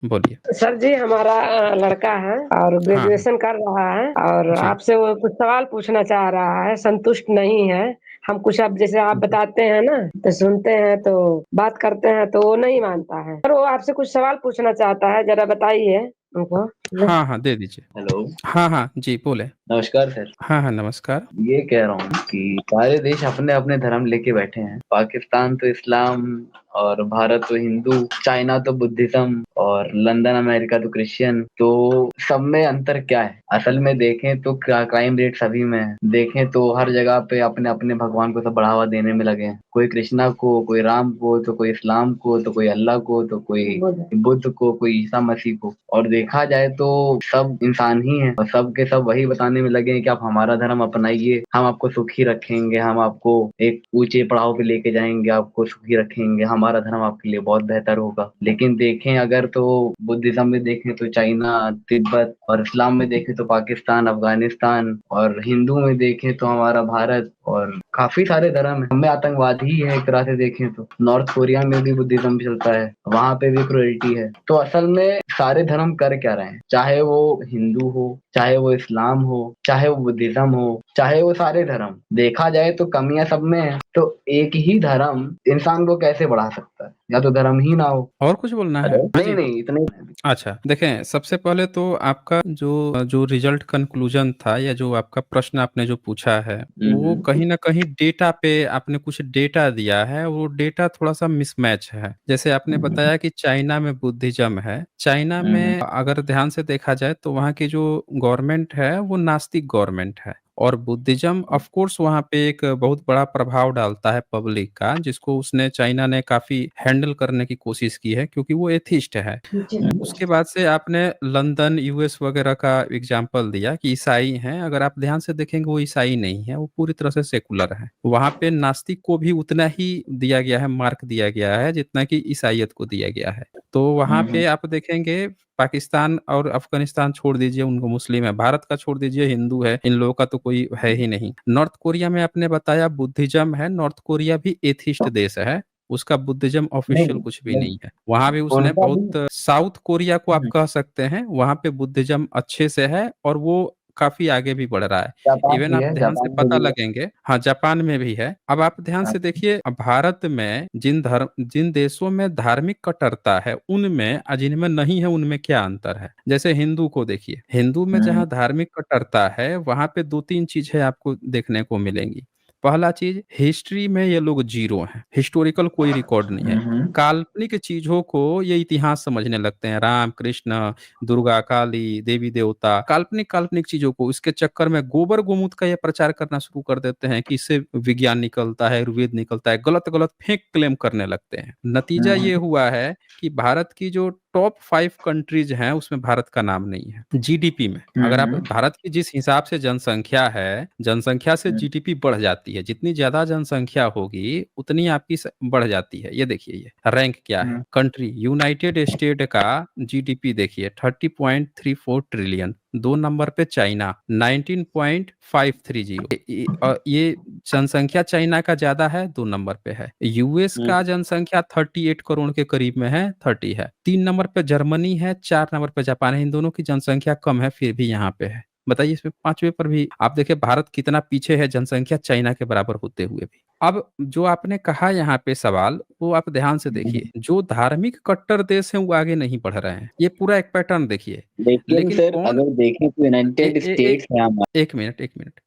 बोलिए। सर जी, हमारा लड़का है और हाँ, हाँ। ग्रेजुएशन कर रहा है और जी। आपसे वो कुछ सवाल पूछना चाह रहा है, संतुष्ट नहीं है। हम कुछ अब जैसे आप जी। बताते हैं ना, तो सुनते हैं तो बात करते हैं तो वो नहीं मानता है। सर वो आपसे कुछ सवाल पूछना चाहता है, ज़रा बताइए उनको। हाँ, हाँ, दे दीजिए। हेलो। हाँ, हाँ, जी बोलें। नमस्कार सर। हाँ, हाँ, नमस्कार। ये कह रहा हूँ कि सारे देश अपने-अपने धर्म लेके बैठे हैं। पाकिस्तान तो इस्लाम और भारत तो हिंदू, चाइना तो बुद्धिज़्म और लंदन अमेरिका तो क्रिश्चियन। तो सब में अंतर क्या है? असल में देखें तो क्राइम रेट सभी में है। देखें तो हर जगह पे अपने-अपने भगवान को सब बढ़ावा देने में लगे हैं। कोई कृष्णा को, कोई राम को, तो कोई इस्लाम को, तो कोई अल्लाह को, तो कोई बुद्ध को, कोई ईसा मसीह को। और देखा जाए तो सब इंसान ही हैं और सब के सब वही बताने में लगे हैं कि आप हमारा धर्म अपनाइए, हम आपको सुखी रखेंगे, हम आपको एक ऊँचे पड़ाव पे लेके जाएँगे, आपको सुखी रखेंगे, हमारा धर्म आपके लिए बहुत बेहतर होगा। लेकिन देखें अगर तो बुद्धिज़्म में देखें तो चाइना, तिब्बत और इस्लाम में देखें तो पाकिस्तान, अफ़गानिस्तान और हिंदू में देखें तो हमारा भारत और काफ़ी सारे धर्म हैं। हम में आतंकवाद ही है एक तरह से देखें तो। नॉर्थ कोरिया में भी बुद्धिज़्म चलता है, वहाँ पे भी क्रूरल्टी है। तो असल में सारे धर्म कर क्या रहे हैं? चाहे वो हिंदू हो, चाहे वो इस्लाम हो, चाहे वो बुद्धिज़्म हो, चाहे वो सारे धर्म। देखा जाए तो कमियाँ सब में हैं। तो एक ही धर्म इंसान को कैसे बढ़ा सकता है? या तो धर्म ही ना हो। और कुछ बोलना है? हेलो? हाँ नहीं, जी। नहीं इतना ही। अच्छा, देखें सबसे पहले तो आपका जो जो रिज़ल्ट कन्क्लूज़न था या जो आपका प्रश्न आपने जो पूछा है, हुँ, वो हुँ। कहीं न कहीं डेटा पे आपने कुछ डेटा दिया है, वो डेटा थोड़ा-सा मिसमैच है। जैसे आपने हुँ, बताया कि चाइना में बुद्धिज़्म है। चाइना हुँ, हुँ। में अगर ध्यान से देखा जाए तो वहाँ की जो गवर्नमेंट है, वो नास्तिक गवर्नमेंट है और बुद्धिज़्म ऑफ़ कोर्स वहाँ पे एक बहुत बड़ा प्रभाव डालता है पब्लिक का, जिसको उसने चाइना ने काफ़ी हैंडल करने की कोशिश की है क्योंकि वो एथिस्ट है। उसके बाद से आपने लंदन, यूएस वगैरह का एग्ज़ाम्पल दिया कि ईसाई हैं, अगर आप ध्यान से देखेंगे वो ईसाई नहीं है, वो पूरी तरह से सेकुलर हैं। वहाँ पे नास्तिक को भी उतना ही दिया गया है, मार्क दिया गया है, जितना कि ईसाइयत को दिया गया है। तो वहाँ हुँ, पे हुँ। आप देखेंगे पाकिस्तान और अफ़गानिस्तान छोड़ दीजिए, उनको मुस्लिम है, भारत का छोड़ दीजिए हिंदू है, इन लोगों का तो कोई है ही नहीं। नॉर्थ कोरिया में आपने बताया बुद्धिज़्म है, नॉर्थ कोरिया भी एथिस्ट देश है। उसका बुद्धिज़्म ऑफ़िशियल नहीं, कुछ भी नहीं, नहीं है। वहाँ भी उसने उनका भी। बहुत साउथ कोरिया को आप हुँ, कह सकते हैं, वहाँ पे बुद्धिज़्म अच्छे से है और वो काफ़ी आगे भी बढ़ रहा है। जापान इवन भी आप है, ध्यान से जापान में पता भी है। लगेंगे हाँ, जापान में भी है। अब आप ध्यान हाँ। से देखिए भारत में जिन देशों में धार्मिक कट्टरता है, उनमें जिनमें नहीं है, उनमें क्या अंतर है? जैसे हिंदू को देखिए, हिंदू में हुँ, जहाँ धार्मिक कट्टरता है, वहाँ पे 2-3 चीज़ें आपको देखने को मिलेंगी। पहला चीज़ हिस्ट्री में ये लोग ज़ीरो हैं, हिस्टोरिकल कोई रिकॉर्ड नहीं है। हुँ, हुँ। काल्पनिक चीज़ों को ये इतिहास समझने लगते हैं, राम, कृष्ण, दुर्गा, काली, देवी-देवता, काल्पनिक चीज़ों को इसके चक्कर में गोबर-गोमूत्र का ये प्रचार करना शुरू कर देते हैं कि इससे विज्ञान निकलता है, आयुर्वेद निकलता है, गलत-गलत फेक क्लेम करने लगते हैं। हुँ, नतीजा ये हुँ। हुआ है कि भारत की जो टॉप 5 कंट्रीज़ हैं, उसमें भारत का नाम नहीं है। जीडीपी में हुँ, अगर आप हुँ। भारत की जिस हिसाब से जनसंख्या है, जनसंख्या से हुँ, जीडीपी बढ़ जाती है। जितनी ज़्यादा जनसंख्या होगी, उतनी आपकी बढ़ जाती है। ये देखिए ये रैंक क्या है। हुँ, कंट्री यूनाइटेड स्टेट का जीडीपी देखिए 30.34 ट्रिलियन। 2 नंबर पे चाइना 19.530। ये जनसंख्या चाइना का ज़्यादा है, 2 नंबर पे है। यूएस हुँ, का जनसंख्या 38 करोड़ के करीब में है, 30 है। 3 नंबर पे जर्मनी है, 4 नंबर पे जापान है। इन दोनों की जनसंख्या कम है, फिर भी यहाँ पे है। बताइए इसमें 5वें पर भी आप देखिए भारत कितना पीछे है जनसंख्या चाइना के बराबर होते हुए भी। अब जो आपने कहा यहाँ पे सवाल, वो आप ध्यान से हुँ। देखिए। जो धार्मिक कट्टर देश हैं, वो आगे नहीं बढ़ रहे हैं। ये पूरा एक पैटर्न देखिए। लेकिन लेकिन सर कौन अगर देखें तो ए यूनाइटेड ए ए स्टेट्स है हमारा। 1 मिनट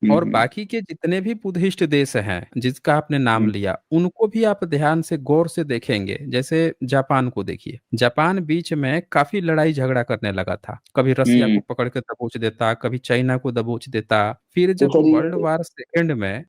हुँ, और हुँ, बाकी के जितने भी बुद्धिस्ट देश हैं, जिसका आपने नाम हुँ, लिया, उनको भी आप ध्यान से गौर से देखेंगे। जैसे जापान को देखिए, जापान बीच में काफ़ी लड़ाई-झगड़ा करने लगा था। कभी रसिया हुँ। को पकड़ के दबोच देता, कभी चाइना को दबोच देता। फिर तो जब सर ये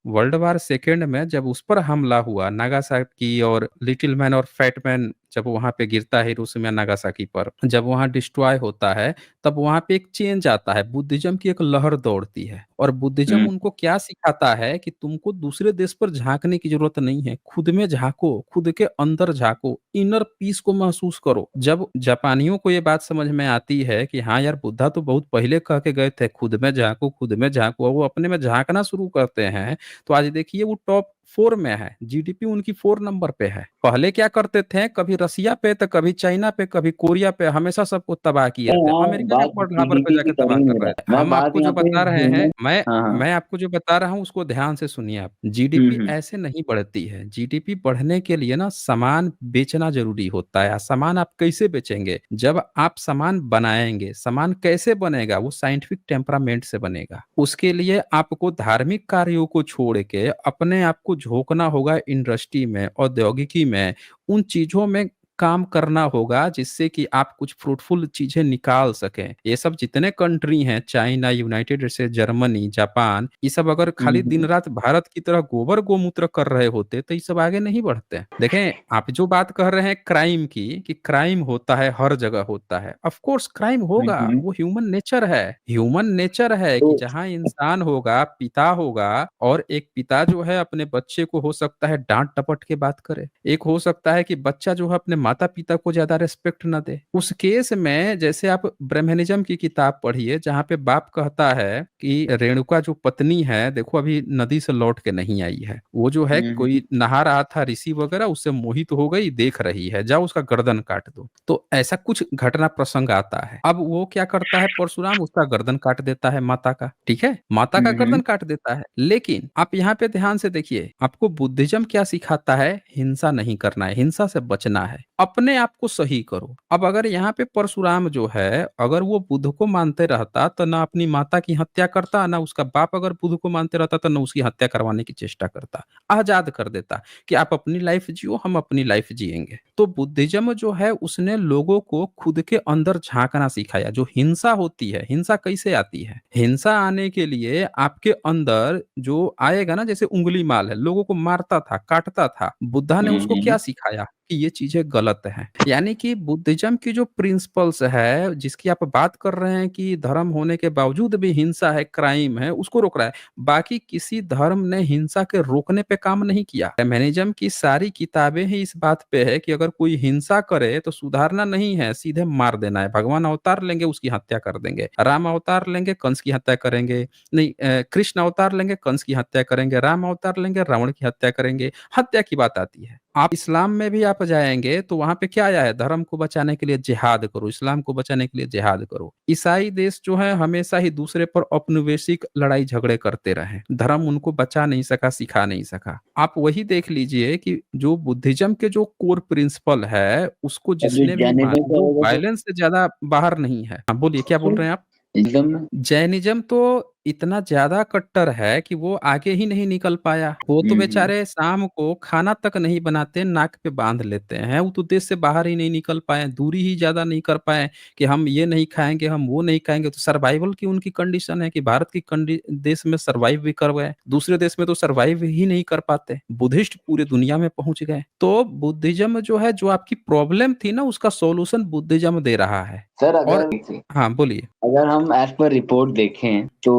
वर्ल्ड वार सेकंड में जब उस पर हमला हुआ, नागासाकी और लिटिल मैन और फैट मैन जब वहाँ पे गिरता है हिरोशिमा नागासाकी पर, जब वहाँ डिस्ट्रॉय होता है, तब वहाँ पे एक चेंज आता है, बुद्धिज़्म की एक लहर दौड़ती है और बुद्धिज़्म हुँ, उनको क्या सिखाता है कि तुमको दूसरे देश पर झाँकने की ज़रूरत नहीं है, खुद में झाँको, खुद के अंदर झाँको, इनर पीस को महसूस करो। जब जापानियों को ये बात समझ में आती है कि हाँ यार, बुद्धा तो बहुत पहले कह के गए थे, खुद में झाँको, और वो अपने में झाँकना शुरू करते हैं, तो आज देखिए वो टॉप 4 में है, जीडीपी उनकी 4 नंबर पे है। पहले क्या करते थे, कभी रसिया पे तो कभी चाइना पे कभी कोरिया पे, हमेशा सबको तबाह किए नहीं, थे। यहाँ अमेरिका के बात पर्ल हार्बर पे जीडीपी की जाके कर तबाह ही कर नहीं रहे थे। रहा मैं, हम बात आपको जो यहाँ पे बता रहे हैं, ह्यूमन। हाँ हाँ। मैं आपको जो बता रहा हूँ उसको ध्यान से सुनिए आप। जीडीपी हम्म। ऐसे नहीं बढ़ती है। जीडीपी बढ़ने के लिए ना सामान बेचना जरूरी होता है। सामान आप कैसे बेचेंगे? जब आप सामान बनाएंगे, सामान कैसे बनेगा? वो साइंटिफिक टेम्परामेंट से बनेगा। उसके लिए आपको धार्मिक कार्यों को छोड़ के अपने आप को झोंकना होगा इंडस्ट्री में, औद्योगिकी में, उन चीजों में काम करना होगा जिससे कि आप कुछ फ्रूटफुल चीजें निकाल सकें। ये सब जितने कंट्री हैं, China, United state, Germany, Japan, ये सब अगर खाली दिन हम्म। रात भारत की तरह गोबर गोमूत्र कर रहे होते तो ये सब आगे नहीं बढ़ते। देखें, आप जो बात कह रहे हैं क्राइम की, कि क्राइम होता है, हर जगह होता है, ऑफ कोर्स क्राइम होगा, हम्म। वो ह्यूमन नेचर है। ह्यूमन नेचर है तो कि जहां इंसान होगा, पिता होगा, और एक पिता जो है अपने बच्चे को हो सकता है डांट डपट के बात करे, एक हो सकता है कि बच्चा जो है अपने माता पिता को ज्यादा रिस्पेक्ट न दे। उस केस में जैसे आप ब्रह्मनिज्म की किताब पढ़िए, जहां पे बाप कहता है कि रेणुका जो पत्नी है, देखो अभी नदी से लौट के नहीं आई है, वो जो है हम्म। कोई नहा रहा था, ऋषि वगैरह, उससे मोहित हो गई, देख रही है, जाओ उसका गर्दन काट दो। तो ऐसा कुछ घटना प्रसंग आता है। अब वो क्या करता है परशुराम, उसका गर्दन काट देता है माता का, ठीक है, माता का गर्दन काट देता है। लेकिन आप यहाँ पे ध्यान से देखिए, आपको बुद्धिज्म क्या सिखाता है? हिंसा नहीं करना है, हिंसा से बचना है, अपने आप को सही करो। अब अगर यहाँ पे परशुराम जो है, अगर वो बुद्ध को मानते रहता तो ना अपनी माता की हत्या करता, ना उसका बाप अगर बुद्ध को मानते रहता तो ना उसकी हत्या करवाने की चेष्टा करता, आजाद कर देता कि आप अपनी लाइफ जियो, हम अपनी लाइफ जिएंगे। तो बुद्धिज्म जो है उसने लोगों को खुद के अंदर झांकना सिखाया। जो हिंसा होती है, हिंसा कैसे आती है? हिंसा आने के लिए आपके अंदर जो आएगा ना, जैसे उंगली माल है, लोगों को मारता था, काटता था, बुद्धा ने उसको हम्म। क्या सिखाया कि ये चीजें गलत हैं। यानी कि बुद्धिज्म की जो प्रिंसिपल्स है, जिसकी आप बात कर रहे हैं कि धर्म होने के बावजूद भी हिंसा है, क्राइम है, उसको रोक रहा है। बाकी किसी धर्म ने हिंसा के रोकने पे काम नहीं किया। फेमिनिज्म की सारी किताबें ही इस बात पे है कि अगर कोई हिंसा करे तो सुधारना नहीं है, सीधे मार देना है। भगवान अवतार लेंगे, उसकी हत्या कर देंगे। राम अवतार लेंगे, कंस की हत्या करेंगे। नहीं, कृष्ण अवतार लेंगे, कंस की हत्या करेंगे। राम अवतार लेंगे, रावण की हत्या करेंगे। हत्या की बात आती है। आप इस्लाम में भी आप जाएंगे तो वहां पे क्या आया है? धर्म को बचाने के लिए जिहाद करो, इस्लाम को बचाने के लिए जिहाद करो। ईसाई देश जो है हमेशा ही दूसरे पर औपनिवेशिक लड़ाई झगड़े करते रहे, धर्म उनको बचा नहीं सका, सिखा नहीं सका। आप वही देख लीजिए कि जो बुद्धिज्म के जो कोर प्रिंसिपल है, उसको अब जो जिसने भी जैनिज्म माना, का वो होगा वायलेंस से ज्यादा बाहर नहीं है। हाँ, बोलिए क्या बोल तो रहे हैं आप? एकदम। जैनिज्म तो इतना ज्यादा कट्टर है कि वो आगे ही नहीं निकल पाया। वो तो हम्म। बेचारे शाम को खाना तक नहीं बनाते, नाक पे बांध लेते हैं। वो तो देश से बाहर ही नहीं निकल पाए, दूरी ही ज्यादा नहीं कर पाए कि हम ये नहीं खाएंगे, हम वो नहीं खाएंगे। तो सर्वाइवल की उनकी कंडीशन है कि भारत की देश में सर्वाइव भी कर गए, दूसरे देश में तो सर्वाइव ही नहीं कर पाते। बुद्धिस्ट पूरे दुनिया में पहुंच गए। तो बुद्धिज्म जो है, जो आपकी प्रॉब्लम थी ना, उसका सॉल्यूशन बुद्धिज्म दे रहा है। सर और अगर हाँ, बोलिए। अगर हम एज पर रिपोर्ट देखें तो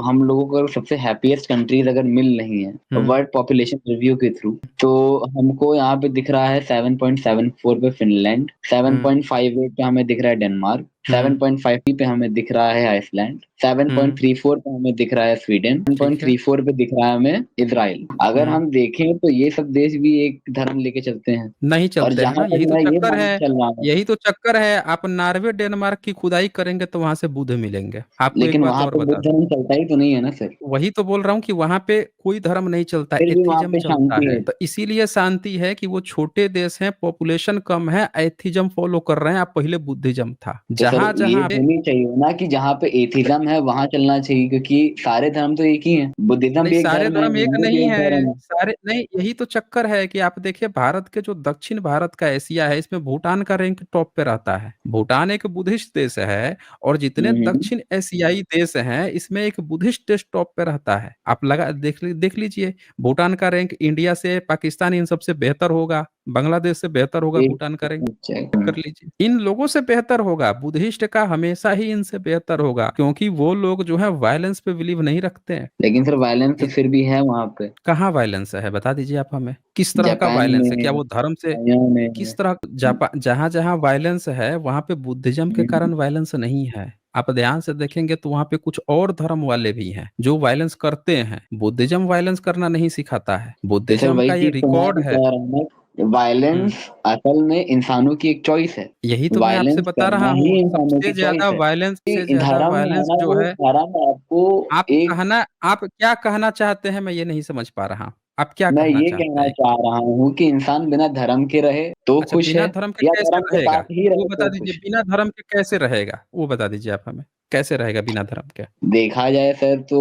हम लोगों को सबसे हैप्पीएस्ट कंट्रीज अगर मिल रही हैं हम्म। वर्ल्ड पॉपुलेशन रिव्यू के थ्रू, तो हमको यहाँ पे दिख रहा है 7.74 पे फिनलैंड, हम्म। 7.58 पे हमें दिख रहा है डेनमार्क, हम्म। 7.50 पे हमें दिख रहा है आइसलैंड, हम्म। 7.34 पे हमें दिख रहा है स्वीडन, ठीक है। 7.34 पे दिख रहा है हमें इजराइल। अगर हम्म। हम देखें तो ये सब देश भी एक धर्म लेके चलते हैं। नहीं और चलते हैं जहां ना, तक यही तो मैं ये चक्कर मान है। के चल रहा हूँ, यही तो चक्कर है। आप नॉर्वे डेनमार्क की खुदाई करेंगे तो वहां से बुध मिलेंगे। आपको एक लेकिन बात वहां और पे बता बुद्ध दूं, धर्म चलता ही तो नहीं है ना सर। वही तो बोल रहा हूँ कि वहां पे कोई धर्म नहीं चलता, फिर भी वहां एथिज्म पे चलता शांति है। है। तो इसीलिए शांति है कि वो छोटे देश हैं, पॉपुलेशन कम है, एथिज्म फॉलो कर रहे हैं। आप पहले बुद्धिज्म था, तो सर जहां ये जहां पे। होनी चाहिए ना कि जहाँ पे एथिज्म है वहां चलना चाहिए, क्योंकि सारे धर्म तो एक ही हैं। बुद्धिज्म नहीं, भी एक सारे धर्म है, धर्म एक हिंदू भी नहीं एक है, धर्म है। सारे नहीं। यही तो चक्कर है कि आप देखिए, भारत के जो दक्षिण भारत का एशिया है, इसमें भूटान का रैंक टॉप पे रहता है। भूटान एक बुद्धिस्ट देश है, और जितने हम्म। दक्षिण एशियाई देश हैं, इसमें एक बुद्धिस्ट देश टॉप पे रहता है। आप लगा देख लीजिए, भूटान का रैंक इंडिया से, पाकिस्तान, इन सबसे बेहतर होगा, बांग्लादेश से बेहतर होगा एक भूटान का रैंक। अच्छा कर लीजिए, इन लोगों से बेहतर होगा, बुद्धिस्ट का हमेशा ही इनसे बेहतर होगा, क्योंकि वो लोग जो है वायलेंस पे बिलीव नहीं रखते हैं। लेकिन सर वायलेंस तो फिर भी है वहां पे। कहाँ वायलेंस है, बता दीजिए आप हमें, किस तरह का जापान वायलेंस है? क्या में, वो धर्म से? चाइना में। किस तरह? जापान, जहां जहां वायलेंस है वहां पे बुद्धिज्म के हम्म। कारण वायलेंस नहीं है। आप ध्यान से देखेंगे तो वहाँ पे कुछ और धर्म वाले भी हैं, जो वायलेंस करते हैं। बुद्धिज़्म वायलेंस करना नहीं सिखाता है। तो सर बुद्धिज़्म वही का ये चीज़ तो मैं रिकॉर्ड भी है। कह रहा हूँ ना, हुँ। वायलेंस असल में इंसानों की एक चॉइस है। यही तो मैं आपसे वायलेंस बता रहा करना हूँ, ही इंसानों की चॉइस है। कि धर्म है वायलेंस ना, जो वो है धर्म आपको एक आप क्या कहना चाहते हैं मैं ये नहीं समझ पा रहा हूँ। आप क्या मैं कहना ये चाहते कहना हैं? चाह रहा हूँ कि इंसान बिना धर्म के रहे तो अच्छा, खुश है, बिना धर्म के या कैसे धर्म के रहेगा? साथ ही वो रहे बता तो दीजिए खुश बिना धर्म के कैसे रहेगा? वो बता दीजिए आप हमें। कैसे रहेगा बिना धर्म के? है। देखा जाए सर तो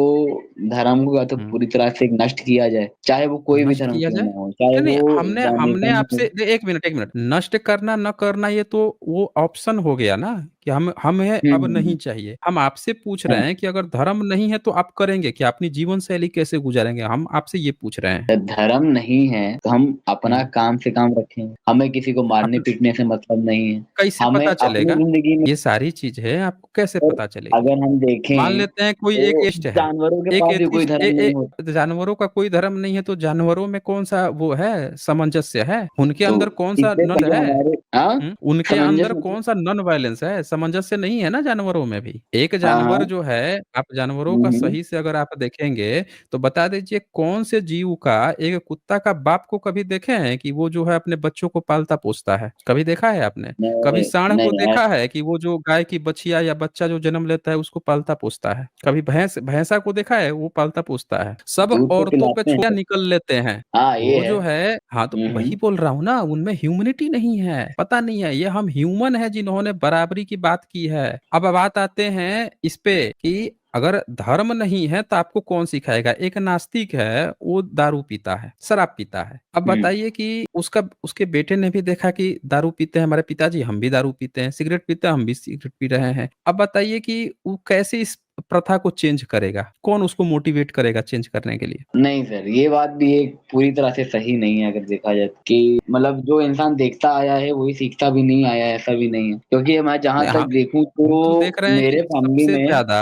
धर्म को या तो हुँ। पूरी तरह से नष्ट किया जाए, चाहे वो कोई भी नष्ट धर्म किया क्यों जाए? ना हो, चाहे नहीं, नहीं, वो हमने हमने जैनिज़्म हो। आपसे 1 मिनट, नष्ट करना, न करना ये तो वो ऑप्शन हो गया ना कि हमें हुँ, अब हुँ, नहीं हुँ। चाहिए। हम आपसे पूछ हाँ, रहे हैं कि अगर धर्म नहीं है तो आप करेंगे क्या? अपनी जीवन शैली कैसे गुज़ारेंगे? हम आपसे ये पूछ रहे हैं। धर्म नहीं है तो हम अपना हुँ। काम से काम रखें, हमें किसी को आप मारने-पीटने से मतलब नहीं है। कैसे हमें पता अपनी चलेगा? ज़िंदगी में ये सारी चीज़ें आपको कैसे और पता चलेगी? अगर हम मान देखें लेते हैं कोई एक तो एथिस्ट है, जानवरों के एक पास भी कोई एथिस्ट धर्म नहीं होता। जानवरों का कोई धर्म नहीं है तो जानवरों में कौन-सा वो है सामंजस्य है? उनके तो अंदर कौन-सा इससे नन पहले है? हमारे हाँ? उनके अंदर सामंजस्य कौन-सा नॉन वायलेंस है? सामंजस्य नहीं है ना जानवरों में भी। एक हाँ, जानवर हाँ। जो है, आप जानवरों हुँ, का हुँ। सही से अगर आप देखेंगे, तो बता दीजिए कौन से जीव का एक कुत्ता का बाप को कभी देखे हैं कि वो जो है अपने बच्चों को पालता-पोसता है? कभी देखा है आपने? कभी नहीं, सांड को नहीं देखा है कि वो जो गाय की बछिया या बच्चा जो जन्म लेता है उसको पालता-पोसता है? कभी भैंसा को देखा है वो पालता-पोसता है? सब दूध तो औरतों पे पिलाते हैं छुरियाँ सर। निकल लेते हैं। हाँ, ये वो है। जो है हाँ, तो हुँ, वही हुँ। बोल रहा हूँ ना, उनमें ह्यूमैनिटी नहीं है, पता नहीं है, ये हम ह्यूमन हैं जिन्होंने बराबरी की बात की है। अब बात आते हैं इस पे कि अगर धर्म नहीं है तो आपको कौन सिखाएगा? एक नास्तिक है, वो दारू पीता है, शराब पीता है। अब हुँ। बताइए कि उसके बेटे ने भी देखा कि दारू पीते हैं हमारे पिताजी, हम भी दारू पीते हैं, सिगरेट पीते हैं, हम भी सिगरेट पी रहे हैं। अब बताइए कि वो कैसे इस प्रथा को चेंज करेगा? कौन उसको मोटिवेट करेगा चेंज करने के लिए? नहीं सर, ये बात भी एक पूरी तरह से सही नहीं है अगर देखा जाए तो कि मतलब जो इंसान देखता आया है वही सीखता भी नहीं आया है, ऐसा भी नहीं है। क्योंकि मैं जहाँ नहीं, तक देखूँ हम तो तो देख रहे हैं कि सबसे ज़्यादा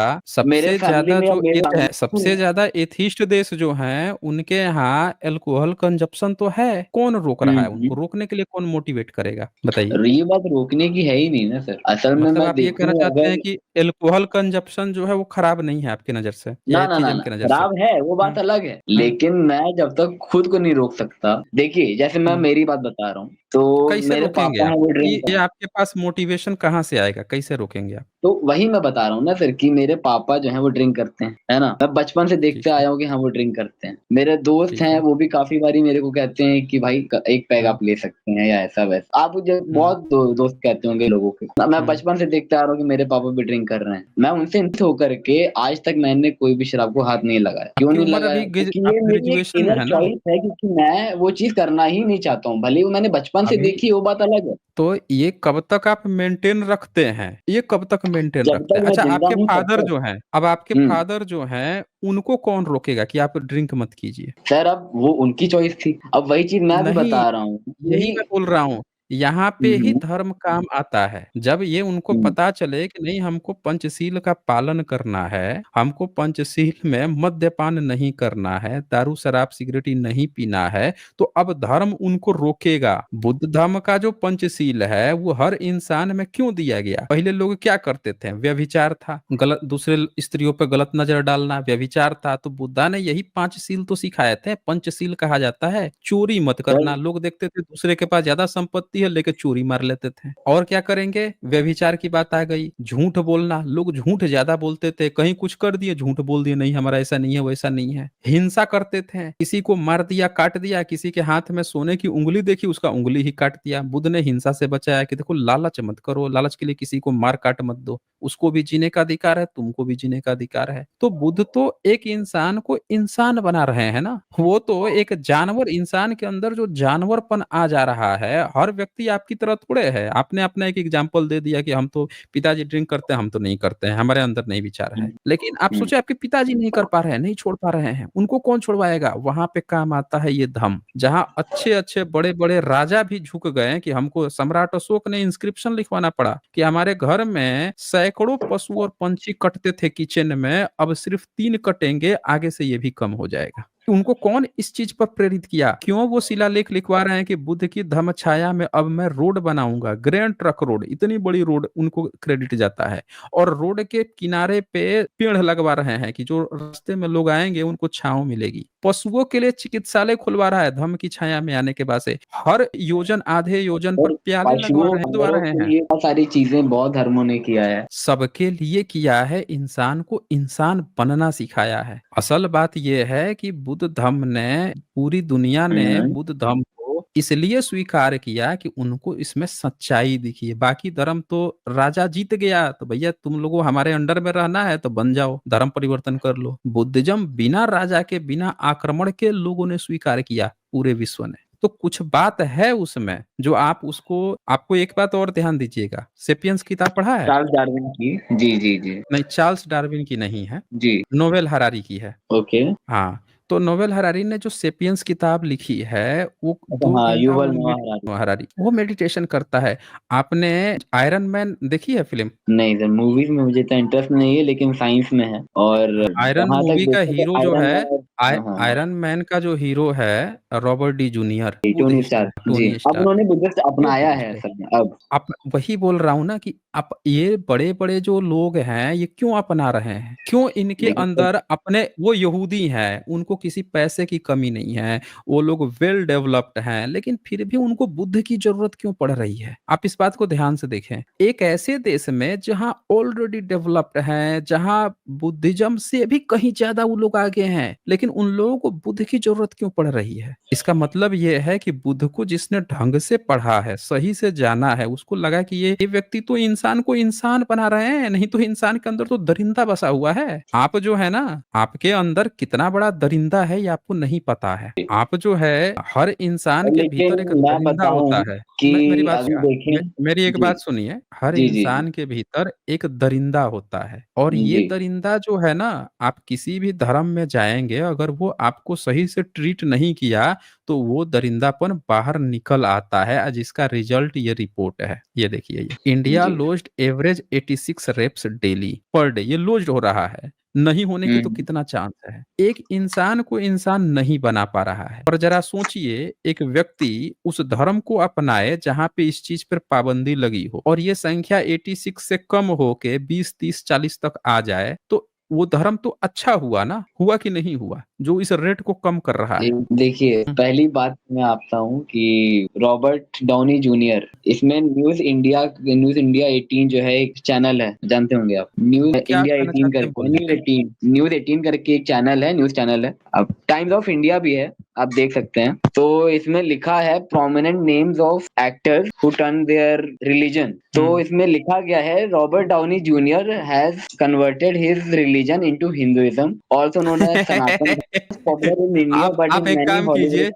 या जो मेरे एथ है फैमिली सबसे में ज़्यादा एथिस्ट देश जो हैं, उनके यहाँ अल्कोहल कंजप्शन तो है। कौन रोक हुँ, रहा है हुँ। उनको? रोकने के लिए कौन मोटिवेट करेगा? बताइए। और ये बात रोकने की है ही नहीं ना सर। असल में मतलब मैं आप ये कहना देखूँ चाहते हैं अगर कि अल्कोहल कंजप्शन जो है वो खराब नहीं है आपकी नज़र से या ना, ना, ना, एथिज़्म ना, की नज़र से? खराब है, वो बात हुँ, अलग है। हुँ, लेकिन मैं जब तक खुद को नहीं रोक सकता देखिए, जैसे मैं हुँ। मेरी बात बता रहा हूँ, तो तो कैसे मेरे रोकेंगे पापा आप? हैं वो ड्रिंक ये आपके पास मोटिवेशन कहाँ से आएगा? कैसे रोकेंगे आप? तो वही मैं बता रहा हूँ ना सर कि मेरे पापा जो हैं वो ड्रिंक करते हैं, है ना? मैं बचपन से ठीक देखते है, आया हूँ कि हाँ, वो ड्रिंक करते हैं। मेरे दोस्त ठीक हैं है। वो भी काफ़ी बारी मेरे को कहते हैं कि भाई क एक पैग हुँ, आप ले सकते हैं या ऐसा-वैसा। आप मुझे हुँ, बहुत दोस्त कहते होंगे लोगों के। मैं हुँ। बचपन से देखते आ रहा हूँ कि मेरे पापा भी ड्रिंक कर रहे हैं। मैं उनसे इंस्पिरेशन होकर के आज तक मैंने कोई भी शराब को हाथ नहीं लगाया। क्यों आपकी नहीं उम्र लगाया? अभी क्योंकि आप ये मेरी एक ग्रेजुएशन में इनर है ना? चॉइस है क्योंकि मैं वो चीज़ करना ही नहीं चाहता हूँ। भले ही वो मैंने बचपन से अभी देखी है वो बात अलग है। तो ये कब तक आप मेंटेन रखते हैं? ये कब तक मेंटेन जब रखते तक हैं? मैं अच्छा जिंदा आपके हूँ तब फादर तक। जो हैं अब आपके हुँ। फादर जो हैं, उनको कौन रोकेगा कि आप ड्रिंक मत कीजिए? सर अब वो उनकी चॉइस थी। अब वही चीज़ मैं भी नहीं, बता रहा हूँ यही मैं कि बोल रहा हूँ। यहाँ पे हुँ, ही हुँ, धर्म काम आता है। जब ये उनको हुँ, पता चले कि नहीं हमको पंचशील का पालन करना है, हमको पंचशील में मद्यपान नहीं करना है, दारू, शराब, सिगरेट ये नहीं पीना है, तो अब धर्म उनको रोकेगा। बुद्ध धर्म का जो पंचशील है, वो हर इंसान में क्यों दिया गया? पहले लोग क्या करते थे? व्यभिचार था, गलत दूसरे स्त्रियों पे गलत नज़र डालना व्यभिचार था, तो बुद्धा ने यही 5 शील तो सिखाए थे, पंचशील कहा जाता है। चोरी मत सर करना, लोग देखते थे दूसरे के पास ज़्यादा संपत्ति है लेके चोरी मार लेते थे। और क्या करेंगे? व्यभिचार की बात आ गई, झूठ बोलना, लोग झूठ ज़्यादा बोलते थे, कहीं कुछ कर दिए, झूठ बोल दिए, नहीं हमारा ऐसा नहीं है, वैसा नहीं है। हिंसा करते थे, किसी को मार दिया, काट दिया, किसी के हाथ में सोने की उँगली देखी, उसका उँगली ही काट दिया। बुद्ध ने हिंसा से बचाया कि देखो लालच मत करो, लालच के लिए किसी को मार काट मत दो। उसको भी जीने का अधिकार है, तुमको भी जीने का अधिकार है। तो बुद्ध तो एक इंसान को इंसान बना रहे हैं ना। वो तो एक जानवर इंसान के अंदर जो जानवरपन आ जा रहा है, हर व्यक्ति आपकी तरह थोड़े है। आपने अपना एक एग्जाम्पल दे दिया कि हम तो पिताजी ड्रिंक करते हैं, हम तो नहीं करते हैं, हमारे अंदर नहीं विचार हुँ, है। लेकिन आप हुँ, सोचिए आपके पिताजी नहीं कर पा रहे हैं, नहीं छोड़ पा रहे हैं, उनको कौन छुड़वाएगा? वहाँ पे काम आता है ये धम्म। जहाँ अच्छे-अच्छे बड़े-बड़े राजा भी झुक गए कि हमको सम्राट अशोक ने इंस्क्रिप्शन लिखवाना पड़ा कि हमारे घर में सैकड़ों पशु और पंछी कटते थे किचन में, अब सिर्फ 3 कटेंगे, आगे से ये भी कम हो जाएगा। उनको कौन इस चीज पर प्रेरित किया? क्यों वो शिलालेख लिखवा रहे हैं कि बुद्ध की धम्म छाया में अब मैं रोड बनाऊंगा, ग्रैंड ट्रक रोड, इतनी बड़ी रोड उनको क्रेडिट जाता है। और रोड के किनारे पे पेड़ लगवा रहे हैं कि जो रास्ते में लोग आएंगे उनको छांव मिलेगी। पशुओं के लिए चिकित्सालय खुलवा रहा है धम्म की छाया में आने के बाद से। हर योजन आधे योजन पर और प्याले लगवा पशुओं रहे हैं, दबा जानवरों रहे के हैं। लिए बहुत सारी चीजें बौद्ध धर्मों ने किया है। सबके लिए किया है, इंसान को इंसान बनना सिखाया है। असल बात यह है कि बुद्ध धम्म ने, पूरी दुनिया ने हम्म। बुद्ध धम्म को इसलिए स्वीकार किया कि उनको इसमें सच्चाई दिखी है। बाकी धर्म तो राजा जीत गया तो भैया तुम लोगों हमारे अंडर में रहना है तो बन जाओ, धर्म परिवर्तन कर लो। बुद्धिज्म बिना राजा के, बिना आक्रमण के लोगों ने स्वीकार किया, पूरे विश्व ने। तो कुछ बात है उसमें जो आप उसको, आपको एक बात और ध्यान दीजिएगा, सेपियंस किताब पढ़ा है? चार्ल्स डार्विन की, जी जी जी। नहीं, चार्ल्स डार्विन की नहीं है, जी। नोवेल हरारी की है। ओके। हाँ, तो नोवेल हरारी ने जो सेपियंस किताब लिखी है वो अच्छा, 2 हाँ, घंटा युval वो नोआ हरारी। हरारी वो मेडिटेशन करता है। आपने आयरन मैन देखी है फिल्म? नहीं सर, मूवीज में मुझे इतना इंटरेस्ट नहीं है, लेकिन साइंस में है। और आयरन जहां तक मूवी का देखा तो हीरो जो आयरन है, मैन। हाँ हाँ हाँ। आयरन मैन का जो हीरो है Robert D Junior, Tony Stark, ji. Tony अब स्टार। उन्होंने बुद्धिस्ट वो अपनाया है बुद्धिस्ट है। असल में अब। आप वही बोल रहा हूं ना कि आप ये बड़े बड़े जो लोग हैं ये क्यों अपना रहे हैं? क्यों इनके लेकिन सर, अंदर अपने, वो यहूदी हैं, उनको किसी पैसे की कमी नहीं है, वो लोग वेल डेवलप्ड हैं, लेकिन फिर भी उनको बुद्ध की जरूरत क्यों पड़ रही है? आप इस बात को ध्यान से देखें। एक ऐसे देश में जहां ऑलरेडी डेवलप्ड है, जहां बुद्धिज्म से भी कहीं ज्यादा वो लोग आगे हैं, लेकिन उन लोगों को बुद्ध की जरूरत क्यों पड़ रही है? इसका मतलब ये है कि बुद्ध को जिसने ढंग से पढ़ा है, सही से जाना है, उसको लगा कि ये व्यक्ति तो इंसान को इंसान बना रहे हैं, नहीं तो इंसान के अंदर तो दरिंदा बसा हुआ है। आप जो है ना, आपके अंदर कितना बड़ा दरिंदा है ये आपको नहीं पता है। आप जो है, हर इंसान के लेकिन भीतर एक मैं दरिंदा बताऊं होता है। कि मेरी बात अभी देखें। मेरी एक जी बात सुनिए, हर जी जी जी इंसान के भीतर एक दरिंदा होता है, और ये जी। दरिंदा जो है ना, आप किसी भी धर्म में जाएंगे, अगर वो आपको सही से ट्रीट नहीं किया तो वो दरिंदापन बाहर निकल आता है, जिसका रिजल्ट ये रिपोर्ट है। ये देखिए, ये India ji. Lodged average 86 rapes daily per day, ये लोज्ड हो रहा है। नहीं होने की तो हम्म। कितना चांस है? एक इंसान को इंसान नहीं बना पा रहा है। और जरा सोचिए, एक व्यक्ति उस धर्म को अपनाए जहां पे इस चीज पर पाबंदी लगी हो, और ये संख्या 86 से कम हो के 20, 30, 40 तक आ जाए, तो वो धर्म तो अच्छा हुआ ना? हुआ कि नहीं हुआ, जो इस रेट को कम कर रहा है? देखिए, पहली बात मैं आपता हूँ कि रॉबर्ट डाउनी जूनियर, इसमें न्यूज इंडिया 18 जो है एक चैनल है, जानते होंगे आप, न्यूज क्या इंडिया कहना 18 चाहते हैं करके, बोलिए। न्यूज 18 करके एक चैनल है, न्यूज चैनल है। अब टाइम्स ऑफ इंडिया भी है, आप देख सकते हैं। तो इसमें लिखा है prominent names of actors who turn their religion. तो इसमें लिखा गया है Robert Downey Junior has converted his religion into Hinduism, also known as Sanatan, popular in India but आप इन एक मैनी काम हॉलीवुड। कीजिए,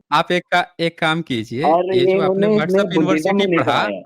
एक काम कीजिए, और ये ये जो आपने इन्होंने इसमें व्हाट्सएप बुद्धिज्म यूनिवर्सिटी में नहीं पढ़ा, पढ़ाया।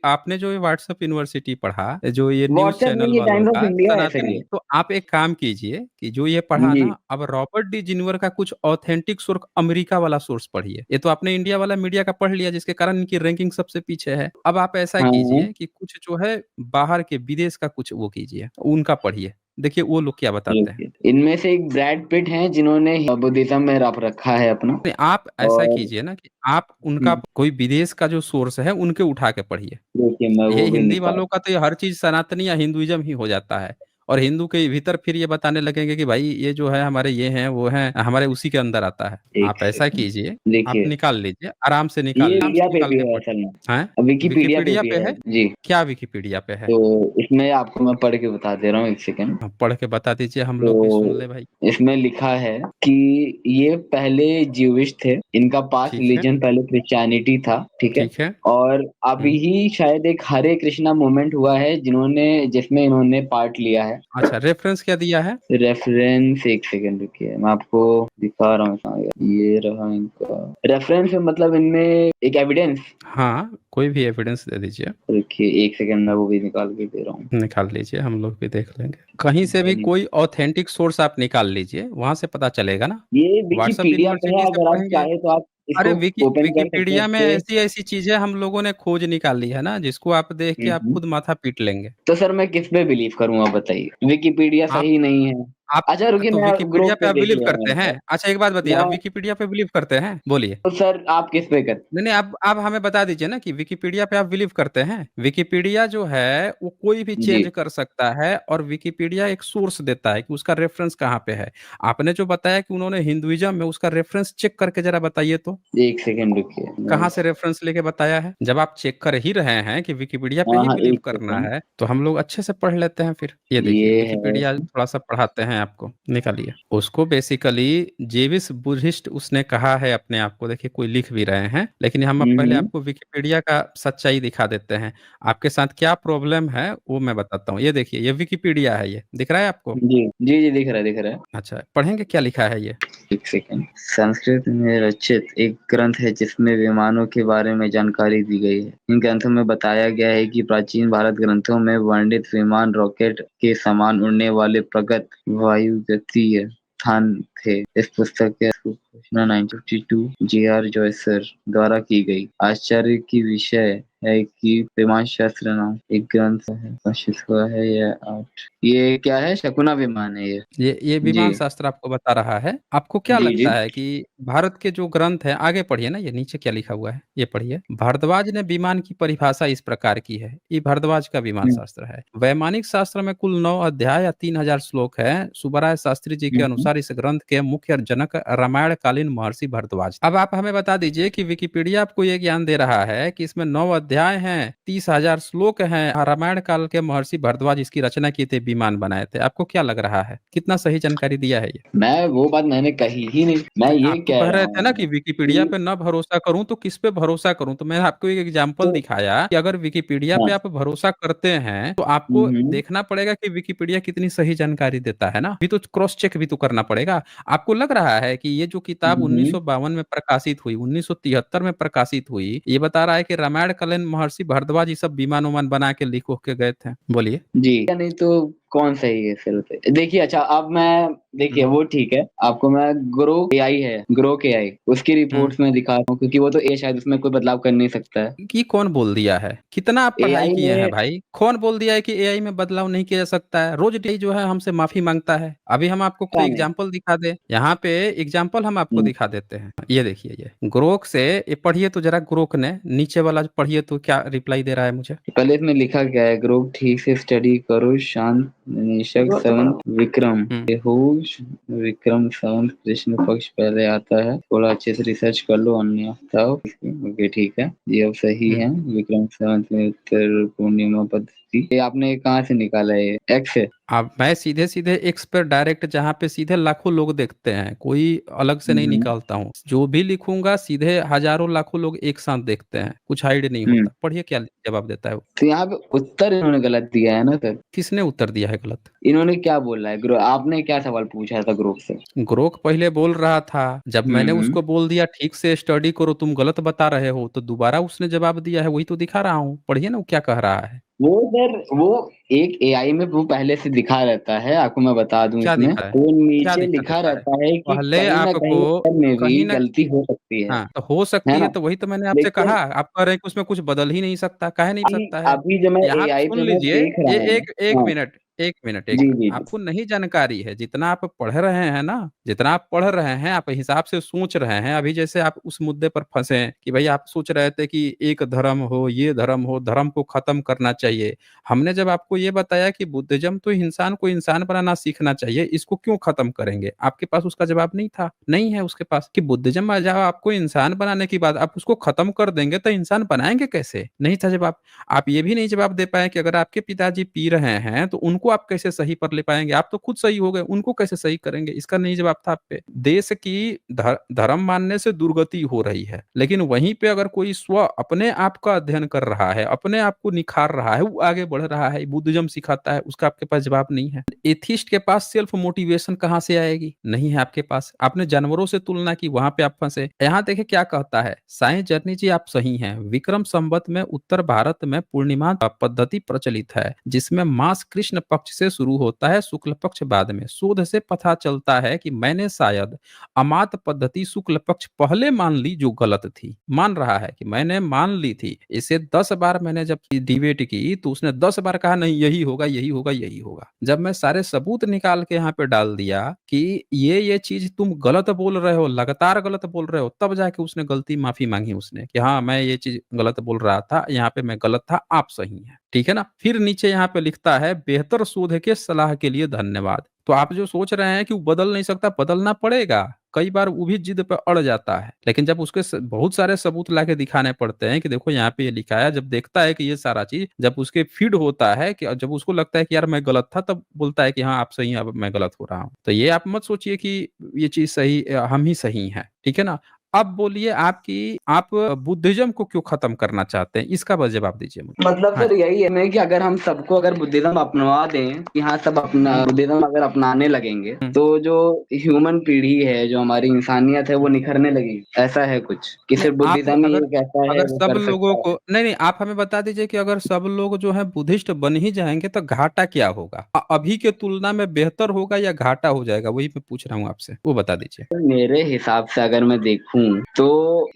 आपने जो ये व्हाट्सएप यूनिवर्सिटी पढ़ा, जो ये न्यूज़ व्हाट्सएप चैनल नहीं, ये वालों टाइम्स ऑफ का इंडिया है सर सनातनी, ये। तो आप एक काम कीजिए कि जो ये पढ़ा जी ना, अब रॉबर्ट डी जिन्वर का कुछ ऑथेंटिक सोर्स, अमेरिका वाला सोर्स पढ़िए। ये तो आपने इंडिया वाला मीडिया का पढ़ लिया, जिसके कारण इनकी रैंकिंग सबसे पीछे है। अब आप ऐसा हाँ हाँ। कीजिए कि कुछ जो है बाहर के, विदेश का कुछ वो कीजिए, उनका पढ़िए, देखिए वो लोग क्या बताते हैं। इनमें से एक ब्रैड पिट हैं जिन्होंने बुद्धिज्म में रख रखा है अपना। नहीं, आप ऐसा और कीजिए ना कि आप उनका कोई विदेश का जो सोर्स है उनके उठा के पढ़िए। देखिए, मैं ये वो भी हिंदी निकाल। वालों का तो ये हर चीज सनातनी या हिंदुइज्म ही हो जाता है, और हिंदू के भीतर फिर ये बताने लगेंगे कि भाई ये जो है हमारे ये हैं वो हैं, हमारे उसी के अंदर आता है। एक आप ऐसा सेकंड, कीजिए, आप देखिए, निकाल लीजिए, आराम से ये आराम विकिपीडिया से पे निकाल भी के है पढ़िए। असल में। हैं? विकिपीडिया पे विकिपीडिया भी पे है है? जी। क्या विकिपीडिया पे है? तो इसमें आपको मैं पढ़ के बता दे रहा हूँ, एक सेकंड। हाँ, पढ़ के बता दीजिए, हम लोग भी सुन तो ले भाई। इसमें लिखा है कि ये पहले ज्यूइश थे, इनका पास्ट ठीक है, रिलीजन पहले क्रिश्चियनिटी था, ठीक है। ठीक है। और अभी ही शायद एक हरे कृष्णा मूवमेंट हुआ है जिसमें इन्होंने पार्ट लिया है। अच्छा, रेफरेंस क्या दिया है? रेफरेंस, एक सेकंड रुकिए, मैं आपको दिखा रहा हूँ कहाँ गया। ये रहा इनका रेफरेंस, मतलब इनमें एक एविडेंस। हाँ, कोई भी एविडेंस दे दीजिए। रुकिए एक सेकंड, मैं वो भी निकाल के दे रहा हूँ। निकाल लीजिए, हम लोग भी देख लेंगे। कहीं से भी कोई ऑथेंटिक सोर्स आप निकाल लीजिए, वहां से पता चलेगा ना। ये व्हाट्सएप विकिपीडिया पे है, यूनिवर्सिटी से अगर आप पढ़ेंगे। चाहे तो आप अरे इसको ओपन कर सकते हैं विकिपीडिया इस में पे। ऐसी ऐसी चीजें हम लोगों ने खोज निकाली है ना, जिसको आप देख के आप हम्म। खुद माथा पीट लेंगे। तो सर मैं किस पे बिलीव करूँ, आप बताइए। विकिपीडिया आप सही नहीं है? आप अच्छा रुकिए, तो मैं विकिपीडिया ग्रुप पे पे आप देख बिलीव लिया करते मैंने हैं? सर। अच्छा एक बात बताइए, आप मैं विकिपीडिया पे बिलीव करते हैं? बोलिए। तो सर आप किस पे कर नहीं, नहीं, आप हमें बता दीजिए ना कि विकिपीडिया पे आप बिलीव करते हैं? विकिपीडिया जो है वो कोई भी जी, चेंज कर सकता है और विकिपीडिया एक सोर्स देता है कि उसका रेफरेंस कहाँ पे है। आपने जो बताया कि उन्होंने हिंदुइज्म में उसका रेफरेंस चेक करके ज़रा बताइए तो? 1 सेकंड रुकिए। मैं कहाँ से रेफरेंस लेके बताया है? जब आप चेक कर ही रहे हैं कि विकिपीडिया पे हाँ, ही हाँ, बिलीव 1 करना सेकंड। है, तो हम लोग अच्छे से पढ़ लेते हैं फिर। ये देखिए ये है विकिपीडिया थोड़ा-सा पढ़ाते हैं आपको, निकालिए। उसको बेसिकली जेविस बुद्धिस्ट उसने कहा है अपने आप को, देखिए कोई लिख भी रहे हैं, लेकिन हम अब हुँ, पहले हुँ। आपको विकिपीडिया का सच्चाई दिखा देते हैं। आपके साथ क्या प्रॉब्लम है वो मैं बताता हूँ। ये देखिए ये विकिपीडिया है ये, दिख रहा है आपको? जी, जी, जी, दिख रहा है, दिख रहा है। अच्छा, पढ़ेंगे क्या लिखा है ये? 1 सेकंड। संस्कृत में रचित एक ग्रंथ है जिसमें विमानों के बारे में जानकारी दी गई है। इन ग्रंथों में बताया गया है कि प्राचीन भारत ग्रंथों में वर्णित विमान रॉकेट के समान उड़ने वाले प्रगत वायुगतिकीय स्थान थे। इस पुस्तक की घोषणा 1952 जे.आर. जॉयसर द्वारा की गई। आश्चर्य की विषय है कि विमान शास्त्र नाम एक ग्रंथ है प्रकाशित हुआ है यह 8 ये क्या है? शकुना विमान है ये। ये जी। विमान शास्त्र आपको बता रहा है। आपको क्या जी, जी। लगता है कि भारत के जो ग्रंथ हैं आगे पढ़िए ना, ये नीचे क्या लिखा हुआ है, ये पढ़िए। भारद्वाज ने विमान की परिभाषा इस प्रकार की है। ये भारद्वाज का विमान हुँ, शास्त्र है। वैमानिक शास्त्र में कुल 9 अध्याय या 3000 श्लोक है। सुब्बाराय शास्त्री जी के हुँ, हुँ। अनुसार इस ग्रंथ के मुख्य जनक रामायण कालीन महर्षि भारद्वाज। अब आप हमें बता दीजिए कि विकिपीडिया आपको ये ज्ञान दे रहा है कि इसमें 9 अध्याय हैं, 30,000 श्लोक हैं, रामायण काल के महर्षि भारद्वाज इसकी रचना किए थे, विमान बनाए थे। आपको क्या लग रहा है? कितना सही जानकारी दिया है ये? मैं वो बात मैंने कही ही नहीं। मैं नहीं, ये आप तो कह कह रहा रहे थे ना कि हूँ विकिपीडिया कि पे ना भरोसा करूँ तो किस पे भरोसा करूँ? तो मैंने आपको एक एग्जांपल तो दिखाया कि अगर विकिपीडिया पे हाँ। आप भरोसा करते हैं, तो हुँ, आपको हुँ। देखना पड़ेगा कि विकिपीडिया कितनी सही जानकारी देता है ना? भी तो क्रॉस चेक भी तो करना पड़ेगा। आपको लग रहा है कि ये जो किताब हुँ, हुँ। 1952 में प्रकाशित हुई, 1973 में प्रकाशित हुई, ये बता रहा है कि रामायण कालीन महर्षि भारद्वाज ये सब विमान-उमान बना के लिख-उख के गए थे? बोलिए। जी। या नहीं तो कौन सही है फिर से? देखिए अच्छा अब मैं देखिए हुँ, वो ठीक है, आपको मैं ग्रो एआई है, ग्रोक एआई उसकी हुँ। रिपोर्ट्स मैं दिखाता हूँ क्योंकि वो तो शायद उसमें कोई बदलाव कर नहीं सकता है। कि कौन बोल दिया है? कितना आप पढ़ाई एआई किए हैं में भाई? कौन बोल दिया है कि एआई में बदलाव नहीं किया जा सकता है? रोज़ एआई जो है हमसे माफ़ी माँगता है। अभी हम आपको कोई पता नहीं। एग्ज़ाम्पल दिखा दें, यहाँ पे एग्ज़ाम्पल हम आपको हुँ। दिखा देते हैं। ये देखिए ये, ग्रोक से ये पढ़िए तो ज़रा ग्रोक ने, नीचे वाला जो पढ़िए तो क्या रिप्लाई दे रहा है मुझे? पहले इसमें लिखा क्या है ग्रुप ठीक से स्टडी करो शांत निशक सेवंत विक्रम हुँ, बेहोश विक्रम सेवंत कृष्ण पक्ष पहले आता है थोड़ा अच्छे से रिसर्च कर लो अन्य बताओ ओके ठीक है ये अब सही हुँ। है विक्रम सेवंत में उत्तर पूर्णिमा पद्धति ये आपने कहाँ से निकाला है एक्स से अब मैं सीधे-सीधे एक्स पे डायरेक्ट जहाँ पे सीधे लाखों लोग देखते हैं, कोई अलग से नहीं हम्म निकालता हूँ। जो भी लिखूँगा सीधे हज़ारों लाखों लोग एक साथ देखते हैं, कुछ हाइड नहीं हम्म होता। पढ़िए क्या जवाब देता है वो? तो यहाँ पे उत्तर इन्होंने गलत दिया है ना सर किसने उत्तर दिया है गलत? इन्होंने क्या बोला है ग्रुप आपने क्या सवाल पूछा था ग्रुप से ग्रोक पहले बोल रहा था, जब मैंने हम्म उसको बोल दिया ठीक से स्टडी करो तुम गलत बता रहे हो, तो दोबारा उसने जवाब दिया है, वही तो दिखा रहा हूँ। पढ़िए ना वो क्या कह रहा है। वो सर वो एक एआई में वो पहले से दिखा रहता है, आपको मैं बता दूँ क्या इसमें, दिखा है? वो क्या नीचे दिखा लिखा देता है? रहता है कि पहले कहीं न आपको कहीं उत्तर में भी कहीं न गलती हो सकती हाँ, तो हो है सकती है ना? तो वही तो मैंने आपसे कहा। लेकिन आप कह रहे हैं कि उसमें कुछ बदल ही नहीं सकता, काहे नहीं अभी सकता है? अभी जो मैं यहाँ पे एआई सुन पे मैं लीजिए, देख रहा हूँ एक 1 हाँ, मिनट, 1 मिनट, 1 जी, मिनट। जी, जी। आपको नहीं जानकारी है, जितना आप पढ़ रहे हैं ना, जितना आप पढ़ रहे हैं, आप हिसाब से सोच रहे हैं। अभी जैसे आप उस मुद्दे पर फँसे हैं कि भई आप सोच रहे थे कि एक धर्म हो, ये धर्म हो, धर्म को खत्म करना चाहिए। हमने जब आपको ये बताया कि बुद्धिज़्म तो इंसान को इंसान बनाना सीखना चाहिए, इसको क्यों खत्म करेंगे? आपके पास उसका जवाब नहीं था, नहीं है उसके पास कि बुद्धिज़्म में जब आपको इंसान बनाने की बात आप उसको खत्म कर देंगे तो इंसान बनाएँगे कैसे? नहीं था जवाब। आप ये भी नहीं जवाब दे पाए कि अगर आपके पिताजी पी रहे हैं, तो उनको आप कैसे सही पर ले पाएँगे? आप तो खुद सही हो गए, उनको कैसे सही करेंगे? इसका नहीं जवाब था आप पे। देश की धर्म मानने से दुर्गति हो रही है, लेकिन वहीं पे अगर कोई अपने आप का अध्ययन कर रहा है, अपने आप को निखार रहा है, वो आगे बढ़ रहा है, बुद्धिज़्म सिखाता है, उसका आपके पास जवाब नहीं है। एथिस्ट के पास सेल्फ मोटिवेशन कहाँ से आएगी? नहीं है आपके पास। आपने जानवरों से तुलना की, वहाँ पे आप फँसे। यहाँ देखिए क्या कहता है, साईं जर्नी जी आप सही हैं। विक्रम संवत में उत्तर भारत में पूर्णिमा पद्धति प्रचलित है, जिसमें मास कृष्ण पक्ष से शुरू होता है, शुक्ल पक्ष बाद में। शोध से पता चलता है कि मैंने शायद अमात पद्धति शुक्ल पक्ष पहले मान ली जो गलत थी। मान रहा है कि मैंने मान ली थी। इसे 10 बार मैंने जब डिबेट की तो उसने 10 बार कहा नहीं यही होगा, यही होगा, यही होगा। जब मैं सारे सबूत निकाल के यहाँ पे डाल दिया कि ये चीज़ तुम गलत बोल रहे हो, लगातार गलत बोल रहे हो, तब जाके उसने गलती माफ़ी माँगी उसने कि हाँ, मैं ये चीज़ गलत बोल रहा था, यहाँ पे मैं गलत था, आप सही हैं। ठीक है ना? फिर नीचे यहाँ पे लिखता है बेहतर शोध के सलाह के लिए धन्यवाद। तो आप जो सोच रहे हैं कि वो बदल नहीं सकता, बदलना पड़ेगा। कई बार वो भी जिद पे अड़ जाता है। लेकिन जब उसके बहुत सारे सबूत लाके दिखाने पड़ते हैं कि देखो यहाँ पे ये लिखा है, जब देखता है कि ये सारा चीज़ जब उसके फीड होता है कि जब उसको लगता है कि यार मैं गलत था, तब बोलता है कि हाँ, आप सही हैं, अब मैं गलत हो रहा हूँ। तो ये आप मत सोचिए कि ये चीज़ सही हम ही सही हैं। ठीक है ना? अब बोलिए आप बुद्धिज़्म को क्यों खत्म करना चाहते हैं? इसका बस जवाब दीजिए मुझे। मतलब हाँ सर जी। यही है ना कि अगर हम सबको अगर बुद्धिज्म अपना दें कि हाँ सब अपना हुँ, बुद्धिज्म अगर अपनाने लगेंगे हुँ। तो जो ह्यूमन पीढ़ी है जो हमारी इंसानियत है वो निखरने लगेगी। ऐसा है कुछ कि नहीं, सिर्फ आप बुद्धिज्म ही अगर एक ऐसा है अगर वो सब कर लोगों सकता को है। नहीं, नहीं, आप हमें बता दीजिए कि अगर सब लोग जो है बुद्धिस्ट बन ही जाएँगे तो घाटा क्या होगा? अभी के तुलना में बेहतर होगा या घाटा हो जाएगा? वही मैं पूछ रहा हूँ आपसे, वो बता दीजिए। मेरे हिसाब से अगर मैं देखूं तो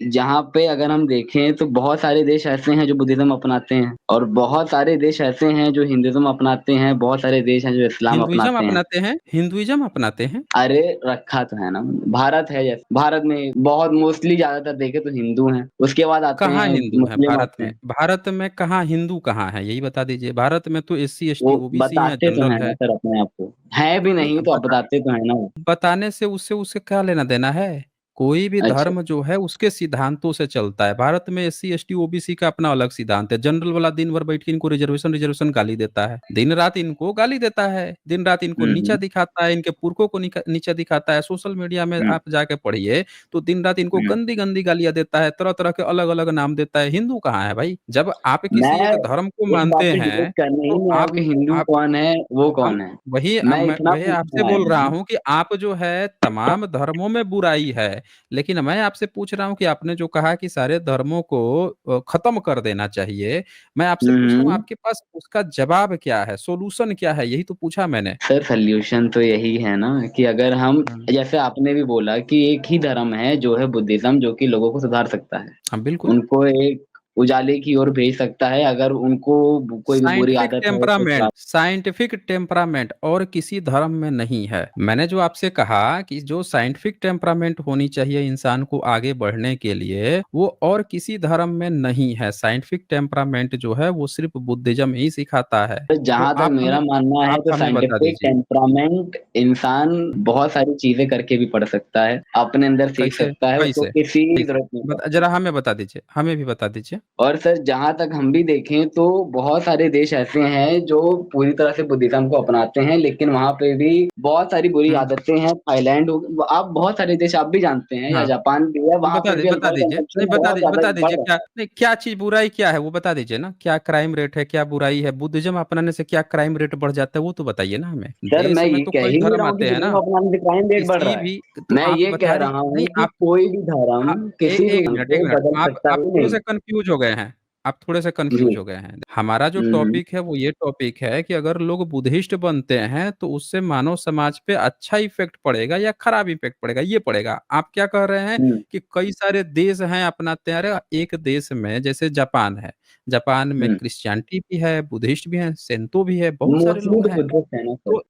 यहाँ पे अगर हम देखें तो बहुत सारे देश ऐसे हैं जो बुद्धिज्म अपनाते हैं और बहुत सारे देश ऐसे हैं जो हिंदुइज्म अपनाते हैं, बहुत सारे देश हैं जो इस्लाम हिंदुइज़्म अपनाते हैं। अपनाते हैं? हिंदुइज़्म अपनाते हैं? अरे रखा तो है ना, भारत है जैसे भारत में बहुत मोस्टली ज्यादातर देखे तो हिंदू हैं, उसके बाद आते कहाँ हैं हिंदू हैं मुस्लिम भारत आते में? हैं। भारत में कहाँ हिंदू कहाँ है? यही बता दीजिए। भारत में तो एससी, वो एसटी, ओबीसी हैं, बताते तो जनरल है ना है। सर अपने आप को, है भी नहीं, नहीं अब तो अब बता बताते तो है ना वो। बताने से उससे क्या लेना-देना है? कोई भी अच्छा। धर्म जो है उसके सिद्धांतों से चलता है। भारत में एससी, एसटी, ओबीसी का अपना अलग सिद्धांत है। जनरल वाला दिन भर बैठ के इनको रिजर्वेशन गाली देता है। दिन-रात इनको गाली देता है। दिन-रात इनको नीचा हम्म दिखाता है, इनके पुरखों को नीचा दिखाता है। सोशल मीडिया में हम्म आप जाके पढ़िए तो दिन-रात इनको हम्म। गंदी-गंदी गालियाँ देता है, तरह-तरह के अलग-अलग नाम देता है। हिंदू कहाँ है भाई? जब आप किसी मैं एक धर्म को इस बात मानते पे डिबेट हैं करने ही तो नहीं आया आप कि हिंदू आप कौन है वो हम कौन है। मैं मैं इतना वही आपसे पूछने आया बोल रहा हूँ। हूँ कि आप जो है तमाम धर्मों में बुराई है, लेकिन मैं आपसे पूछ रहा हूँ कि आपने जो कहा कि सारे धर्मों को खत्म कर देना चाहिए, मैं आपसे पूछ रहा हूँ हम्म। आपके पास उसका जवाब क्या है? सॉल्यूशन क्या है? यही तो पूछा मैंने। सर सॉल्यूशन तो यही है ना कि अगर हम हुँ। जैसे आपने भी बोला कि एक ही धर्म है जो है बुद्धिज्म जो कि लोगों को सुधार सकता है। हाँ, बिल्कुल। उनको एक उजाले की ओर भेज सकता है अगर उनको कोई भी बुरी आदत है तो छुड़ा। साइंटिफिक टेम्परामेंट और किसी धर्म में नहीं है। मैंने जो आपसे कहा कि जो साइंटिफिक टेम्परामेंट होनी चाहिए इंसान को आगे बढ़ने के लिए, वो और किसी धर्म में नहीं है। साइंटिफिक टेम्परामेंट जो है वो सिर्फ़ बुद्धिज़्म ही सिखाता है। तो तो जहाँ तक मेरा मानना है आप तो हमें बता साइंटिफिक दीजिए। टेम्परामेंट इंसान बहुत सारी चीज़ें करके भी पढ़ सकता है, अपने अंदर सीख कैसे? सकता है, उसको कैसे? किसी की कैसे? ज़रूरत नहीं पड़ती। ज़रा हमें बता दीजिए, हमें भी बता दीजिए। और सर जहाँ तक हम भी देखें तो बहुत सारे देश ऐसे हैं जो पूरी तरह से बुद्धिज़्म को अपनाते हैं, लेकिन वहाँ पे भी बहुत सारी बुरी हुँ, आदतें हैं। थाईलैंड हो आप बहुत सारे देश आप भी जानते हैं या हाँ। जापान भी है, वहाँ पे भी बता अल्कोहल दीजिए। नहीं, कंज़म्पशन बहुत ज़्यादा बता बढ़ दीजिए रहा क्या है। नहीं, क्या चीज़ बुराई क्या है वो बता दीजिए ना? क्या क्राइम रेट है, क्या बुराई है? बुद्धिज़्म अपनाने से क्या क्राइम रेट बढ़ जाता है वो तो बताइए ना हमें? सर मैं देश में ये तो कह कई ही नहीं धर्म रहा हूँ कि आते हैं बुद्धिज़्म ना, अपनाने से क्राइम रेट बढ़ किसी रहा है। भी तो मैं आप ये कह बता रहा दीजिए नहीं हूँ कि आप कोई भी धर्म हाँ, किसी भी धर्म एक को मिनट बदल सकता आप ही थोड़े नहीं। से कन्फ्यूज़ हो गए हैं। आप थोड़े से जी। कन्फ्यूज़ हो गए हैं। हमारा जो हुँ, टॉपिक है वो ये टॉपिक है कि अगर लोग बुद्धिस्ट बनते हैं तो उससे मानव समाज पे अच्छा इफ़ेक्ट पड़ेगा या खराब इफ़ेक्ट पड़ेगा, ये पड़ेगा। आप क्या कह रहे हैं हुँ, कि कई सारे देश हैं अपनाते हैं। अरे एक देश में जैसे जापान है, जापान में हुँ। क्रिश्चियनिटी भी है, बुद्धिस्ट भी हैं, सेंतो भी है, बहुत सारे मोस्टली लोग तो हैं। बुद्धिस्ट है ना सर। तो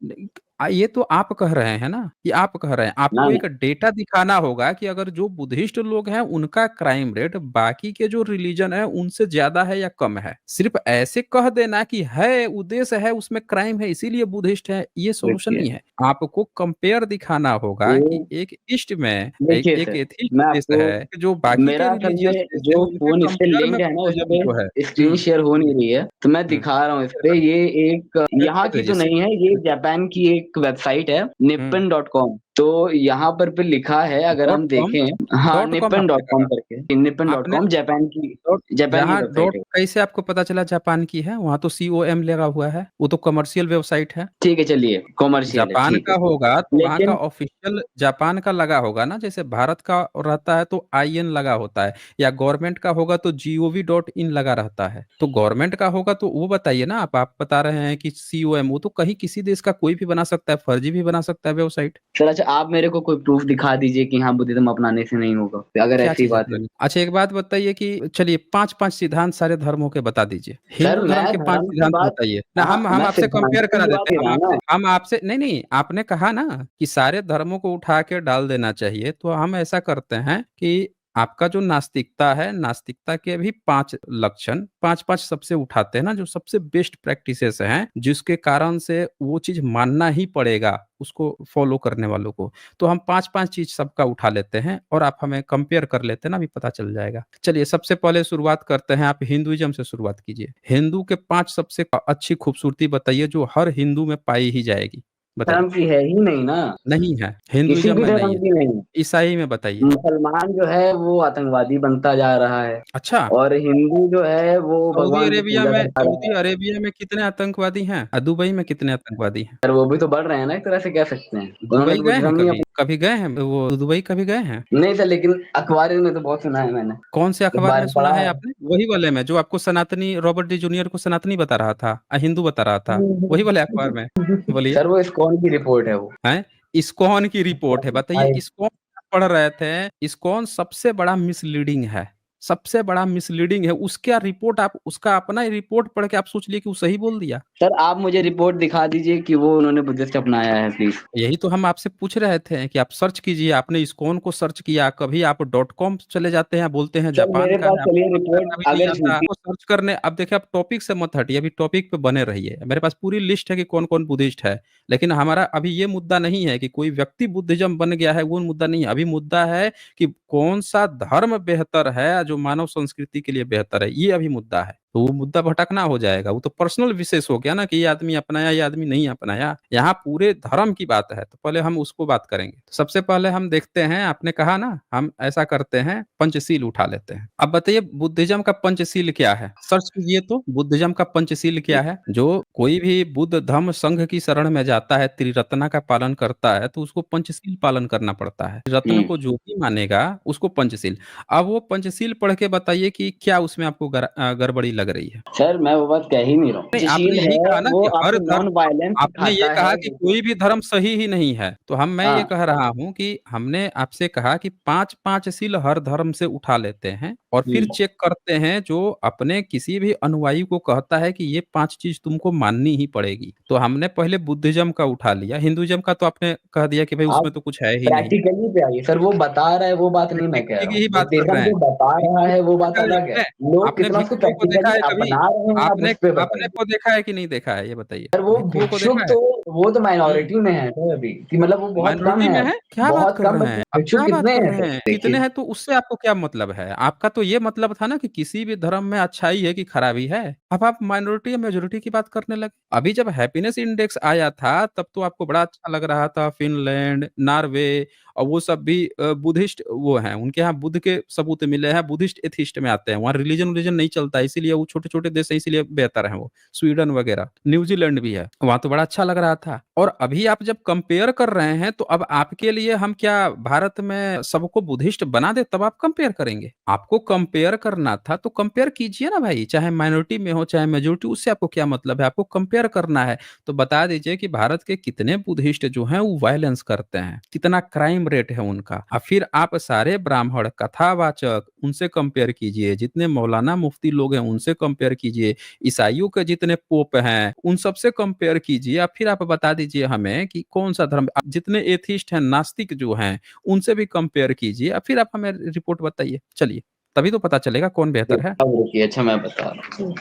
ये तो आप कह रहे हैं ना, ये आप कह रहे हैं। ना, आपको ना। एक डेटा दिखाना होगा कि अगर जो बुद्धिस्ट लोग हैं, उनका क्राइम रेट बाकी के जो रिलीजन है, उनसे ज़्यादा है या कम है। सिर्फ़ ऐसे कह देना कि है, उद्देश्य है, उसमें क्राइम है, इसीलिए बुद्धिस्ट है, ये सॉल्यूशन देखिए नहीं है। आपको कंपेयर दिखाना होगा ये कि एक ईस्ट में देखिए एक सर, एथिस्ट मैं देश आपको है, कि जो बाकी मेरा के असल रिलीजियस में देश है, जो उनके फ़ोन इस पे कंपेयर में लिंक्ड है ना, उस बुद्धिज़्म पे जो है स्क्रीन हुँ, शेयर हो नहीं रही है, तो मैं हुँ। दिखा रहा हूँ इस शेयर पे। कर ये एक शेयर यहाँ कर की तो दीजिए। नहीं है, ये जापान की एक वेबसाइट है हुँ। nippon.com। तो यहाँ पर भी लिखा है, अगर डॉट हम कॉम देखें, हाँ, डॉट कॉम निप्पन आपने डॉट कॉम कहा? करके, निप्पन डॉट आपने कॉम डॉट जापान की यहाँ वेबसाइट डॉट है। कैसे आपको पता चला जापान की है? वहाँ तो COM लगा हुआ है, वो तो कमर्शियल वेबसाइट है। ठीक है, चलिए कॉमर्शियल है, जापान ठीक का है। होगा तो वहाँ का लेकिन ऑफिशियल जापान का लगा होगा ना, जैसे भारत का रहता है तो IN लगा होता है, या गवर्नमेंट का होगा तो gov.in लगा रहता है। तो गवर्नमेंट का होगा तो वो बताइए ना, आप बता रहे हैं कि COM, वो तो कहीं किसी देश का कोई भी बना सकता है, फर्जी भी बना सकता है वेबसाइट। सर, अच्छा, आप मेरे को कोई प्रूफ दिखा दीजिए कि हाँ, बुद्धिज्म अपनाने से नहीं होगा, अगर क्या ऐसी चीज बात है। अपनानी? अच्छा एक बात बताइए कि चलिए पांच पांच सिद्धांत सारे धर्मों के बता दीजिए, सर, हिंदू धर्म मैं के पांच धर्म की सिद्धांत बात, बताइए ना, हाँ, हम मैं आपसे कंपेयर सिद्धांतों करा की बात देते कर हैं, रहा हूँ ना। हम आपसे नहीं नहीं, आपने कहा ना कि सारे धर्मों को उठा के डाल देना चाहिए, तो हम ऐसा करते हैं कि आपका जो नास्तिकता है, नास्तिकता के भी 5 लक्षण, 5-5 सबसे उठाते हैं ना, जो सबसे बेस्ट प्रैक्टिसेस हैं, जिसके कारण से वो चीज मानना ही पड़ेगा उसको फॉलो करने वालों को। तो हम 5-5 चीज सबका उठा लेते हैं और आप हमें कंपेयर कर लेते हैं ना, अभी पता चल जाएगा। चलिए सबसे पहले शुरुआत करते हैं, आप हिंदुइज्म से शुरुआत कीजिए। हिंदू के 5 सबसे अच्छी खूबसूरती बताइए जो हर हिंदू में पाई ही जाएगी, बताइए। धर्म की है ही नहीं ना, नहीं है, किसी हिंदुइज्म भी में नहीं धर्म है। की नहीं। ईसाई में बताइए। मुसलमान जो है वो आतंकवादी बनता जा रहा है, अच्छा, और हिंदू जो है वो सऊदी भगवान की अरेबिया पूजा में करता रहा सऊदी है। अरेबिया में कितने आतंकवादी हैं? दुबई में कितने आतंकवादी हैं? सर, वो भी तो बढ़ रहे हैं ना, एक तरह से कह सकते हैं, उन्होंने दुबई भी गए हैं बुद्धिज्म नहीं कभी? अपना। कभी गए हैं वो दुबई, कभी गए हैं? नहीं सर, लेकिन अखबार में तो बहुत सुना है मैंने, कौन से एक अखबार में बार सुना पढ़ा है है। आपने? वही वाले में जो आपको सनातनी, रॉबर्ट डी जूनियर को सनातनी बता रहा था, हिंदू बता रहा था, वही वाले अखबार में? बोलिए। सर, वो इस्कॉन की रिपोर्ट है वो। हैं? इस्कॉन की रिपोर्ट है, बताइए भाई, इस्कॉन पढ़ रहे थे? इस्कॉन सबसे बड़ा मिसलीडिंग है, सबसे बड़ा मिसलीडिंग है। उसका रिपोर्ट, आप उसका अपना ही रिपोर्ट पढ़ के आप सोच लिए कि वो सही बोल दिया। सर, आप मुझे रिपोर्ट दिखा दीजिए कि वो उन्होंने बुद्धिस्ट अपनाया है, प्लीज। यही तो हम आपसे पूछ रहे थे कि आप सर्च कीजिए, आपने इस्कॉन को सर्च किया? कभी आप .com चले जाते हैं, बोलते हैं सर, जापान मेरे का पास है, आपको चलिए सर्च करना रिपोर्ट भी नहीं अगर आता, झूठी। आपको सर्च करने। अब देखिए, आप टॉपिक से मत हटिए, अभी टॉपिक पे बने रहिए। मेरे पास पूरी लिस्ट है कि कौन कौन बुद्धिस्ट है, लेकिन हमारा अभी ये मुद्दा नहीं है कि कोई व्यक्ति बुद्धिज्म बन गया है, वो मुद्दा नहीं है। अभी मुद्दा है कि कौन सा धर्म बेहतर है, जो मानव संस्कृति के लिए बेहतर है, ये अभी मुद्दा है। तो वो मुद्दा भटकना हो जाएगा, वो तो पर्सनल विशेष हो गया ना कि ये आदमी अपनाया, ये आदमी नहीं अपनाया। यहाँ पूरे धर्म की बात है, तो पहले हम उसको बात करेंगे। तो सबसे पहले हम देखते हैं, आपने कहा ना, हम ऐसा करते हैं पंचशील उठा लेते हैं। अब बताइए बुद्धिज्म का पंचशील क्या है? सर्च कीजिए तो बुद्धिज्म का पंचशील क्या है। जो कोई भी बुद्ध धम्म संघ की शरण में जाता है, त्रिरत्ना का पालन करता है, तो उसको पंचशील पालन करना पड़ता है। रत्न हम्म को जो भी मानेगा उसको पंचशील। अब वो पंचशील पढ़ के बताइए कि क्या उसमें आपको गड़बड़ी लग रही है? सर, मैं वो बात कह ही नहीं रहा हूँ। नहीं, पंचशील आपने यही है कहा ना वो कि हर आपको धर्म, नॉन वायलेंस आपने ये सिखाता कहा है। कि कोई भी धर्म सही ही नहीं है, तो मैं ये हाँ। कह रहा हूँ कि हमने आपसे कहा कि 5-5 शील हर धर्म से उठा लेते हैं और फिर हम्म चेक करते हैं, जो अपने किसी भी अनुयायी को कहता है कि ये 5 चीज तुमको माननी ही पड़ेगी। तो हमने पहले बुद्धिज्म का उठा लिया, हिंदुइज्म का तो आपने कह दिया कि भाई आप उसमें तो कुछ है ही नहीं। प्रैक्टिकली पे आइए सर, वो बता रहा है वो बात नहीं मैं कह भिक्षुक रहा की हूँ, ही बात कर बुद्धिज्म रहे हैं। जो बता रहा है वो बात देखा है अलग है। आपने? लोग आपने कितना उसको भिक्षुओं को देखा प्रैक्टिकली है कभी? अपना रहे हैं, आप आपने उस पे आपने बताइए। को देखा है कि नहीं देखा है, ये बताइए। सर, वो भिक्षुओं को भिक्षुक देखा है? तो वो तो हम्म। माइनॉरिटी में है सर अभी, कि मतलब वो बहुत कम माइनॉरिटी में है। है? क्या बात बहुत कर कम रहे बच्चे हैं? अब भिक्षुक क्या बात कितने कर हैं रहे सर, हैं? कितने देखिए। हैं तो उससे आपको क्या मतलब है? आपका तो ये मतलब था ना कि किसी भी धर्म में अच्छाई है कि खराबी है। अब आप माइनॉरिटी या मेजॉरिटी की बात करने लगे। अभी जब हैप्पीनेस इंडेक्स आया था तब तो आपको बड़ा अच्छा लग रहा था, फिनलैंड, नॉर्वे और वो सब भी बुद्धिस्ट वो हैं, उनके यहाँ बुद्ध के सबूत मिले हैं, बुद्धिस्ट एथिस्ट में आते हैं, वहाँ रिलीजन नहीं चलता, इसीलिए वो छोटे-छोटे देश हैं, इसीलिए बेहतर हैं वो, स्वीडन वगैरह, न्यूजीलैंड भी है, वहाँ तो बड़ा अच्छा लग रहा था। और अभी आप जब कंपेयर कर रहे हैं तो अब आपके लिए हम क्या भारत में सबको बुद्धिस्ट बना दे तब आप कंपेयर करेंगे? आपको कंपेयर करना था तो कंपेयर कीजिए ना भाई, चाहे माइनॉरिटी में हो चाहे मेजॉरिटी, उससे आपको क्या मतलब है? आपको कंपेयर करना है तो बता दीजिए कि भारत के कितने बुद्धिस्ट जो हैं वो वायलेंस करते हैं, कितना क्राइम रेट है उनका। और फिर आप सारे ब्राह्मण कथावाचक उनसे कंपेयर कीजिए, जितने मौलाना मुफ्ती लोग हैं उनसे कंपेयर कीजिए, ईसाइयों के जितने पोप हैं उन सबसे कंपेयर कीजिए, और फिर आप बता दीजिए हमें कि कौन सा धर्म, जितने एथिस्ट हैं, नास्तिक जो हैं, उनसे भी कंपेयर कीजिए, और फिर आप हमें रिपोर्ट बताइए। चलिए, तभी तो पता चलेगा कौन बेहतर है। अब रुकिए, अच्छा मैं बता रहा हूँ।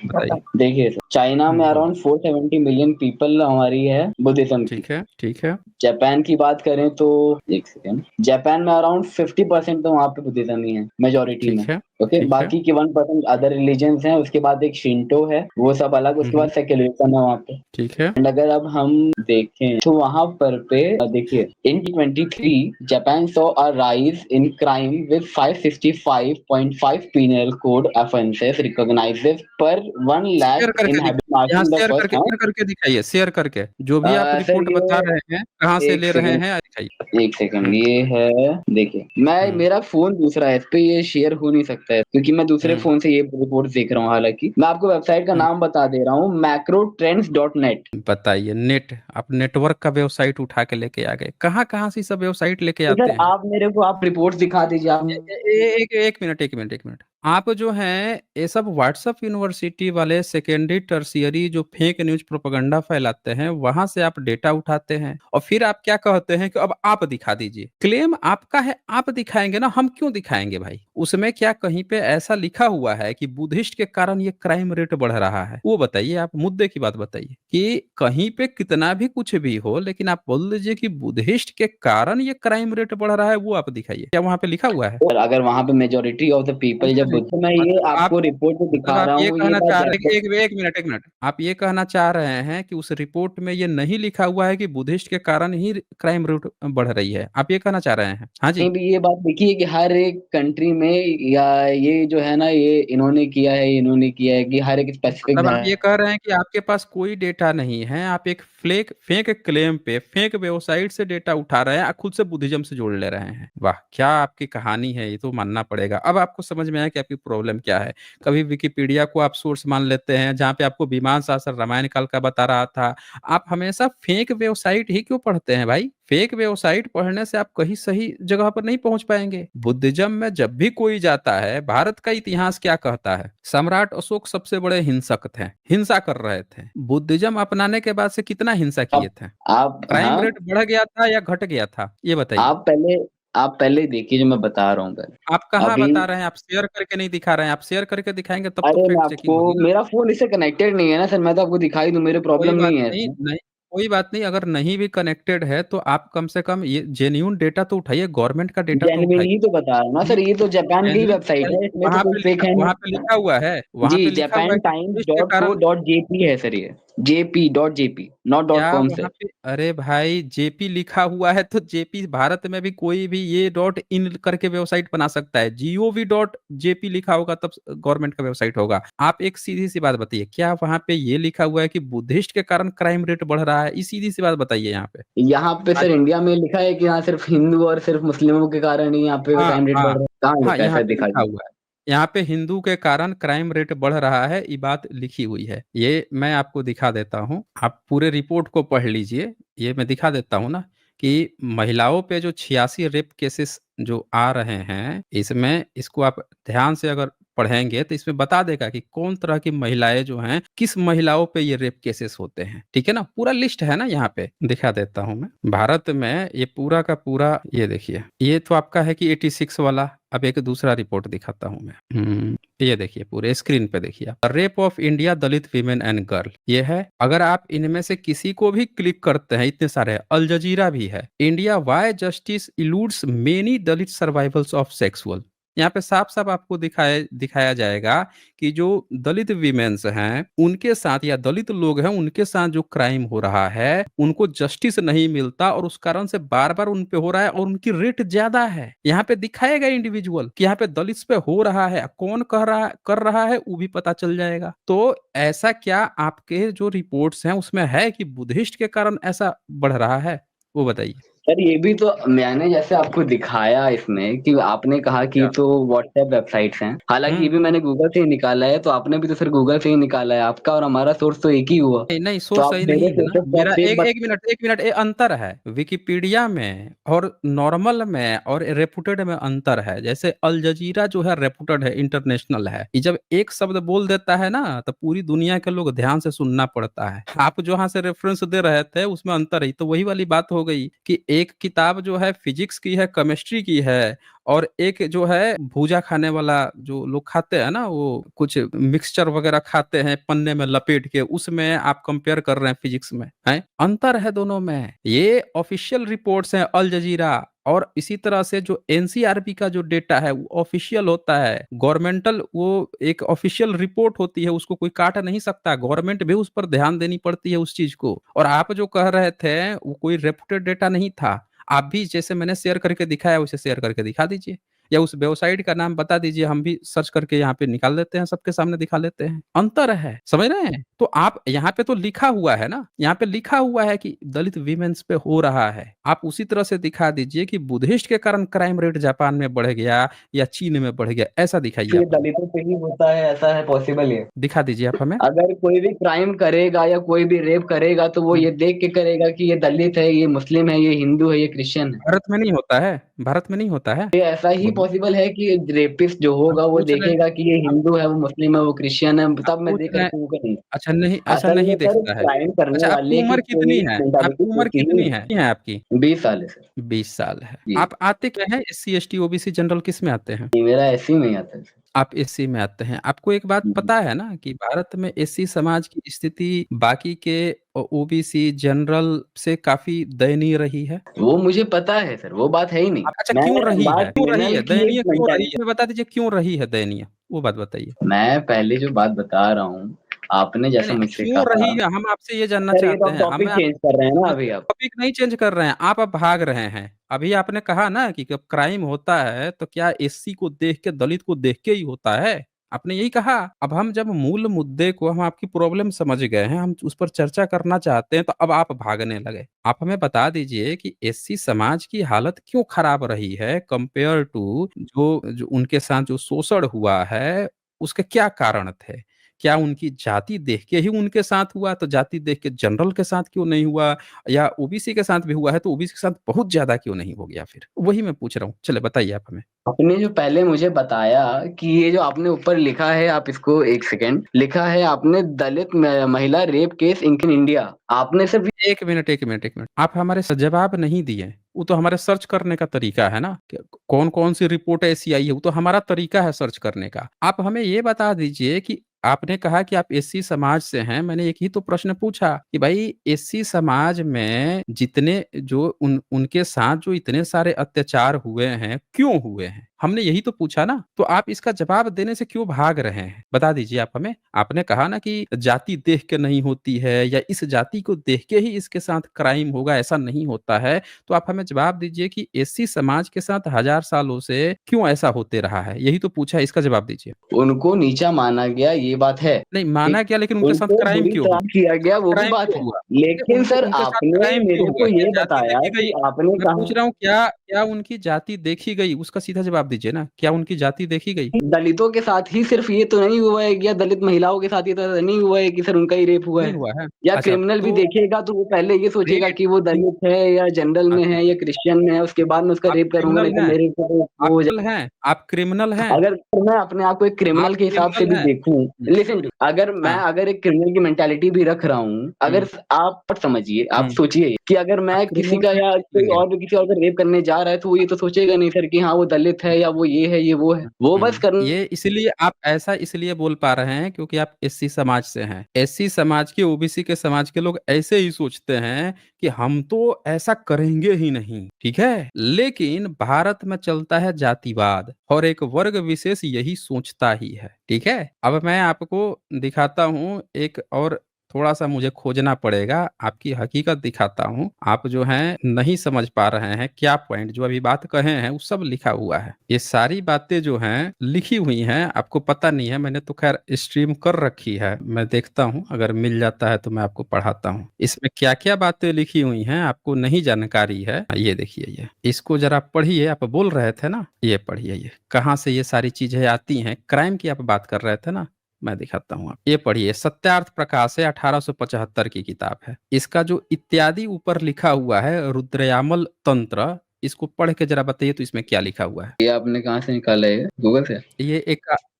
बताइए। देखिए सर, चाइना में बोलिए। अराउंड 470 मिलियन पीपल हमारी है बुद्धिज्म की। ठीक है, ठीक है। जापान की बात करें तो, एक सेकेंड, जापान में अराउंड 50% तो वहाँ पे बुद्धिज्म ही है मेजोरिटी ठीक में। है। ओके, ठीक है, बाकी के 1% अदर रिलीजन्स हैं, उसके बाद एक शिंटो है, वो सब अलग, उसके बाद सेक्युलरिज्म है वहाँ पे। ठीक है। एंड अगर अब हम देखें तो वहां पर पे देखिए इन 23 Japan saw a rise in crime with 565.5 penal code offenses recognized per 1 share lakh करके दिख inhabitants यहाँ marking the first हाँ। शेयर करके दिखाइए, शेयर करके। जो भी आप सर रिपोर्ट बता ये रहे हैं, कहाँ से एक ले रहे सेकंड, हैं दिखाइए। एक सेकंड, हुँ, ये है, देखिए मैं हुँ, मेरा फोन दूसरा है, इस पे ये शेयर हो नहीं सकता है क्योंकि मैं दूसरे हुँ, फोन से ये रिपोर्ट देख रहा हूँ। हालांकि मैं आपको वेबसाइट का हुँ। नाम बता दे रहा हूँ, macrotrends.net। बताइए नेट, आप नेटवर्क का वेबसाइट उठा के लेके आ गए। कहाँ-कहाँ से ये सब वेबसाइट लेके तो आते सर हैं? आप मेरे को आप रिपोर्ट दिखा दीजिए आप। ए ए ए एक 1 मिनट, 1 मिनट, 1 मिनट। आप जो हैं, ये सब व्हाट्सएप यूनिवर्सिटी वाले सेकेंडरी, टर्शियरी जो फेक न्यूज़ प्रोपेगेंडा फैलाते हैं, वहाँ से आप डेटा उठाते हैं और फिर आप क्या कहते हैं कि अब आप दिखा दीजिए। क्लेम आपका है, आप दिखाएँगे ना, हम क्यों दिखाएँगे भाई? उसमें क्या कहीं पे ऐसा लिखा हुआ है कि बुद्धिस्ट के कारण ये क्राइम रेट बढ़ रहा है? वो बताइए, आप मुद्दे की बात बताइए कि कहीं पे कितना भी कुछ भी हो, लेकिन आप बोल दीजिए कि बुद्धिस्ट के कारण ये क्राइम रेट बढ़ रहा है, वो आप दिखाइए। क्या वहाँ पे लिखा हुआ है? और अगर वहाँ पे मेजॉरिटी ऑफ द पीपल जब नहीं, तो मैं ये मतलब आप आपको रिपोर्ट में मतलब दिखा आप रहा ये हूँ, ये कहना बात चाह रहे हैं कि जाकर। 1 मिनट, आप ये कहना चाह रहे हैं कि उस रिपोर्ट में ये नहीं लिखा हुआ है कि बुद्धिस्ट के कारण ही क्राइम रेट बढ़ रही है। आप ये कहना चाह रहे हैं? हाँ जी। कहीं भी ये बात देखिए कि हर एक कंट्री में या ये जो है ना, ये इन्होंने किया है, इन्होंने किया है कि हर एक स्पेसिफिक मतलब आप ये कह रहे हैं कि आपके पास कोई डेटा नहीं है, आप एक फेक क्लेम पे फेक वेबसाइट से डेटा उठा रहे हैं, खुद से बुद्धिज़्म से जोड़ ले रहे हैं। वाह! क्या आपकी कहानी है, ये तो मानना पड़ेगा। अब आपको समझ में आया कि आपकी प्रॉब्लम क्या है। कभी विकिपीडिया को आप सोर्स मान लेते हैं, जहाँ पे आपको विमान शासन रामायण काल का बता रहा था। आप हमेशा फेक वेबसाइट ही क्यों पढ़ते हैं भाई? फेक वेबसाइट पढ़ने से आप कहीं सही जगह पर नहीं पहुँच पाएँगे। बुद्धिज़्म में जब भी कोई जाता है, भारत का इतिहास क्या कहता है? सम्राट अशोक सबसे बड़े हिंसक थे, हिंसा कर रहे थे। बुद्धिज़्म अपनाने के बाद से कितना हिंसा किए थे? आप क्राइम हाँ, रेट बढ़ गया था या घट गया था? ये बताइए। आप पहले आप पहले देखिए जो मैं बता रहा हूँ पहले। आप कहाँ अभी बता रहे हैं? आप शेयर करके नहीं दिखा रहे हैं। आप शेयर करके दिखाएँगे तब तो अरे मैं फैक्ट आपको, चेकिंग होगी ना। मेरा फ़ोन इससे कनेक्टेड नहीं है ना सर, मैं तो आपको दिखा ही दूँ, मेरी कोई प्रॉब्लम बात नहीं है नहीं, इसमें। नहीं कोई बात नहीं, अगर नहीं भी कनेक्टेड है तो आप कम से कम ये जेन्युइन डेटा तो उठाइए, गवर्नमेंट का डेटा तो जेन्युइन उठाइए। ही तो बता रहा हूँ ना ये सर, ये तो जापान की ही जेन्युइन वेबसाइट भाई है, इसमें तो कोई फेक है वहाँ नहीं। पे लिखा हुआ है, वहाँ पे जी, लिखा हुआ है कि बुद्धिस्ट के कारण japantimes.co.jp है सर ये। JP.jp, नॉट डॉट क्या कॉम वहाँ सर। पे अरे भाई जेपी लिखा हुआ है तो जेपी भारत में भी कोई भी ये डॉट इन करके वेबसाइट बना सकता है। जीओवी डॉट जेपी लिखा होगा तब गवर्नमेंट का वेबसाइट होगा। आप एक सीधी सी बात बताइए, क्या वहाँ पे ये लिखा हुआ है कि बुद्धिस्ट के कारण क्राइम रेट बढ़ रहा है? ये सीधी सी बात बताइए यहाँ पे। यहाँ पे हाँ सर जी। इंडिया में लिखा है कि यहाँ सिर्फ हिंदू और सिर्फ मुस्लिमों के कारण ही यहाँ पे हाँ, क्राइम रेट बढ़ हाँ। रहा है? कहाँ हाँ, लिखा है यहाँ सर, पे लिखा दिखाइए। हुआ है। यहाँ पे हिंदू के कारण क्राइम रेट बढ़ रहा है, ये बात लिखी हुई है। ये मैं आपको दिखा देता हूँ, आप पूरे रिपोर्ट को पढ़ लीजिए। ये मैं दिखा देता हूँ ना कि महिलाओं पे जो 86 रेप केसेस जो आ रहे हैं, इसमें इसको आप ध्यान से अगर पढ़ेंगे तो इसमें बता देगा कि कौन तरह की महिलाएँ जो हैं, किस महिलाओं पे ये रेप केसेस होते हैं। ठीक है ना? पूरा लिस्ट है ना यहाँ पे, दिखा देता हूँ मैं। भारत में ये पूरा का पूरा ये देखिए, ये तो आपका है कि 86 वाला। अब एक दूसरा रिपोर्ट दिखाता हूँ मैं। ये देखिए पूरे स्क्रीन पे देखिए आप, rape of India Dalit women and girl, ये है। अगर आप इनमें से किसी को भी क्लिक करते हैं, इतने सारे हैं, अल जजीरा भी है, India why justice eludes many Dalit survivals of sexual. यहाँ पे साफ साफ आपको दिखाया दिखाया जाएगा कि जो दलित वीमेन्स हैं उनके साथ या दलित लोग हैं उनके साथ जो क्राइम हो रहा है, उनको जस्टिस नहीं मिलता और उस कारण से बार बार उन पे हो रहा है और उनकी रेट ज्यादा है। यहाँ पे दिखाएगा इंडिविजुअल कि यहाँ पे दलित पे हो रहा है, कौन कर रहा है वो भी पता चल जाएगा। तो ऐसा क्या आपके जो रिपोर्ट्स हैं उसमें है कि बुद्धिस्ट के कारण ऐसा बढ़ रहा है? वो बताइए। सर ये भी तो मैंने जैसे आपको दिखाया इसमें कि आपने कहा कि क्या? तो व्हाट्सएप वेबसाइट्स हैं, हालांकि ये हम्म। भी मैंने गूगल से ही निकाला है, तो आपने भी तो फिर गूगल से ही निकाला है, आपका और हमारा सोर्स तो एक ही हुआ। नहीं, नहीं तो सोर्स आप सही मेरे नहीं है ना। सोर्सेस को मेरा आप फेक एक बता। 1 मिनट ये अंतर है। विकिपीडिया में और नॉर्मल में और रेपुटेड में अंतर है। जैसे अल जजीरा जो है रेपुटेड है, इंटरनेशनल है। ये जब एक शब्द बोल देता है ना तो पूरी दुनिया के लोग ध्यान से सुनना पड़ता है। आप जहाँ से रेफरेंस दे रहे थे उसमें अंतर है। तो वही वाली बात हो गई कि एक किताब जो है फिजिक्स की है, केमिस्ट्री की है और एक जो है भूजा खाने वाला जो लोग खाते हैं ना, वो कुछ मिक्सचर वगैरह खाते हैं पन्ने में लपेट के, उसमें आप कंपेयर कर रहे हैं फिजिक्स में, है अंतर है दोनों में। ये ऑफिशियल रिपोर्ट्स हैं अल जजीरा। और इसी तरह से जो एनसीआरबी का जो डेटा है वो ऑफिशियल होता है, गवर्नमेंटल, वो एक ऑफिशियल रिपोर्ट होती है, उसको कोई काट नहीं सकता, गवर्नमेंट भी उस पर ध्यान देनी पड़ती है उस चीज को। और आप जो कह रहे थे वो कोई रेपुटेड डेटा नहीं था। आप भी जैसे मैंने शेयर करके दिखाया वैसे शेयर करके दिखा दीजिए, या उस वेबसाइट का नाम बता दीजिए, हम भी सर्च करके यहाँ पे निकाल लेते हैं, सबके सामने दिखा लेते हैं। अंतर है, समझ रहे हैं? तो आप यहाँ पे तो लिखा हुआ है ना, यहाँ पे लिखा हुआ है कि दलित वीमेंस पे हो रहा है, आप उसी तरह से दिखा दीजिए कि बुद्धिस्ट के कारण क्राइम रेट जापान में बढ़ गया या चीन में बढ़ गया, ऐसा दिखाइए ये आप हमें। दलितों पे ही होता है, ऐसा है पॉसिबल है? दिखा दीजिए आप हमें। अगर कोई भी क्राइम करेगा या कोई भी रेप करेगा तो वो हम्म। ये देख के करेगा कि ये दलित है, ये मुस्लिम है, ये हिंदू है, ये क्रिश्चियन है। भारत में नहीं होता है, भारत में नहीं होता है। ये ऐसा ही बोलिए। पॉसिबल है कि रेपिस्ट जो हम होगा वो पूछ रहे देखेगा कि ये हम हिंदू है, वो मुस्लिम है, वो क्रिश्चियन है, हम तब मैं पूछ देख रहे हैं। करके वो करूंगा। अच्छा, नहीं, ऐसा असल नहीं में सर देखता है। क्राइम करने अच्छा, आपकी वाले की उम्र कितनी कोई है? मेंटालिटी आपकी उम्र होती ही कितनी नहीं। है आपकी? 20 साल है सर। 20 साल है। जी। आप आते क्या हैं, एससी एसटी ओबीसी जनरल किस में आते हैं? ये मेरा ऐसे ही नहीं आता है सर। आप एससी में आते हैं। आपको एक बात जी। पता है ना कि भारत में एससी समाज की स्थिति बाकी के ओबीसी जनरल से काफी दयनीय रही है। वो मुझे पता है सर, वो बात है ही नहीं। अच्छा, मैं क्यों रही है, बात क्यों रही क्रिमिनल है की दयनीय, एक क्यों रही है, मेंटालिटी। हमें बता दीजिए क्यों रही है दयनीय, वो बात बताइए। मैं पहले जो बात बता रहा हूँ, आपने नहीं जैसा नहीं, मुझसे क्यों कहा। रही है, हम आपसे ये जानना सर ये तो चाहते आप हैं, हमें टॉपिक आप चेंज कर रहे हैं ना अभी आप। टॉपिक नहीं चेंज कर रहे हैं, आप अब भाग रहे हैं। अभी आपने कहा ना कि जब क्राइम होता है तो क्या एससी को देख के, दलित को देख के ही होता है, आपने यही कहा। अब हम जब मूल मुद्दे को, हम आपकी प्रॉब्लम समझ गए हैं, हम उस पर चर्चा करना चाहते हैं, तो अब आप भागने लगे। आप हमें बता दीजिए कि एससी समाज की हालत क्यों खराब रही है कंपेयर टू जो उनके साथ जो शोषण हुआ है, उसके क्या कारण थे? क्या उनकी जाति देख के ही उनके साथ हुआ, तो जाति देख के जनरल के साथ क्यों नहीं हुआ? या ओबीसी के साथ भी हुआ है तो ओबीसी के साथ बहुत ज्यादा क्यों नहीं हो गया? फिर वही मैं पूछ रहा हूँ, चले बताइए आप हमें। आपने जो पहले मुझे बताया कि ये जो आपने ऊपर लिखा है, आप इसको एक सेकेंड, लिखा है आपने दलित महिला रेप केस इन इंडिया। आपने सिर्फ एक मिनट, एक मिनट, एक मिनट, आप हमारे जवाब नहीं दिए। वो तो हमारे सर्च करने का तरीका है ना, कि कौन कौन सी रिपोर्ट ऐसी आई है, वो तो हमारा तरीका है सर्च करने का। आप हमें ये बता दीजिए कि आपने कहा कि आप एससी समाज से हैं, मैंने एक ही तो प्रश्न पूछा कि भाई एससी समाज में जितने जो उनके साथ जो इतने सारे अत्याचार हुए हैं, क्यों हुए हैं, हमने यही तो पूछा ना। तो आप इसका जवाब देने से क्यों भाग रहे हैं, बता दीजिए आप हमें। आपने कहा ना कि जाति देख के नहीं होती है, या इस जाति को देख के ही इसके साथ क्राइम होगा, ऐसा नहीं होता है। तो आप हमें जवाब दीजिए कि एससी समाज के साथ 1000 सालों से क्यों ऐसा होते रहा है, यही तो पूछा है, इसका जवाब दीजिए। उनको नीचा माना गया, ये बात है। नहीं माना ठीक। गया, लेकिन उनके साथ उनको क्राइम बुरी क्यों तरह हुआ? किया गया, वो भी क्राइम बात क्यों है। हुआ? लेकिन उनको सर उनके साथ आपने क्राइम क्यों मेरे हुआ? को क्या ये जाति बताया देखी कि गई? आपने मैं पूछ कहा रहा हूँ, क्या क्या उनकी जाति देखी गई, उसका सीधा जवाब दीजिए ना, क्या उनकी जाति देखी गई? दलितों के साथ ही सिर्फ ये तो नहीं हुआ है, या दलित महिलाओं के साथ ये तो नहीं हुआ है कि सर उनका ही रेप हुआ नहीं है। हुआ है। या अच्छा, क्रिमिनल भी तो देखेगा तो वो पहले ये सोचेगा रेप, कि वो दलित है या जनरल में अच्छा, है या क्रिश्चियन में है, उसके बाद में उसका आप रेप करूंगा, नहीं क्रिमिनल तो हैं, मेरे को तो वो आप हो क्रिमिनल हैं, आप क्रिमिनल हैं, अगर मैं अपने आप को एक आप क्रिमिनल के हिसाब से क्रिमिनल भी हैं। देखूं, लिसन तो अगर मैं हाँ। अगर एक क्रिमिनल की मेंटालिटी भी रख रहा हूं, अगर हुँ, आप समझिए, आप हुँ। सोचिए कि अगर आप मैं किसी क्रिमिनल का में या क्यों कोई चलेंगे? और भी किसी और का रेप करने जा रहा है तो वो ये तो सोचेगा नहीं सर कि हाँ वो दलित है या वो ये है, ये वो है, वो बस करने। ये इसलिए आप ऐसा इसलिए बोल पा रहे हैं क्योंकि आप एससी समाज से हैं। एससी समाज के, ओबीसी के समाज के लोग ऐसे ही सोचते हैं कि हम तो ऐसा करेंगे ही नहीं, ठीक है? लेकिन भारत में चलता है जातिवाद और एक वर्ग विशेष यही सोचता ही है, ठीक है? अब मैं आपको दिखाता हूँ एक और, थोड़ा सा मुझे खोजना पड़ेगा, आपकी हकीकत दिखाता हूँ। आप जो हैं नहीं समझ पा रहे हैं क्या पॉइंट, जो अभी बात कहे हैं वो सब लिखा हुआ है। ये सारी बातें जो हैं लिखी हुई हैं, आपको पता नहीं है, मैंने तो खैर स्ट्रीम कर रखी है, मैं देखता हूँ अगर मिल जाता है तो मैं आपको पढ़ाता हूँ। इसमें क्या क्या बातें लिखी हुई हैं आपको नहीं जानकारी है। ये देखिए, ये इसको जरा पढ़िए। आप बोल रहे थे ना, ये पढ़िए, ये कहाँ से ये सारी चीजें आती हैं, क्राइम की आप बात कर रहे थे ना, मैं दिखाता हूँ। आप ये पढ़िए, सत्यार्थ प्रकाश है, 1875 की किताब है। इसका जो इत्यादि ऊपर लिखा हुआ है, रुद्रयामल तंत्र, इसको पढ़ के जरा बताइए तो इसमें क्या लिखा हुआ है। ये आपने कहाँ से निकाला है, गूगल से? ये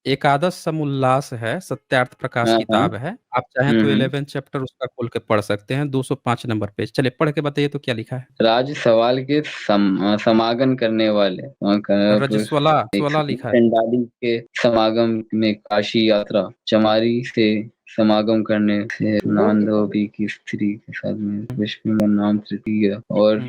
एकादश समोल्लास है, सत्यार्थ प्रकाश हाँ हाँ। किताब है। आप चाहें तो हम्म। 11 चैप्टर उसका खोल के पढ़ सकते हैं, 205 नंबर पेज। चलिए पढ़ के बताइए तो क्या लिखा है। राज सवाल के समागम करने वाले रजस्वला लिखा है। चंडाली के समागम में काशी यात्रा, चमारी से समागम करने से नांदोबी की स्त्री के साथ में विष्णु का नाम तृतीय और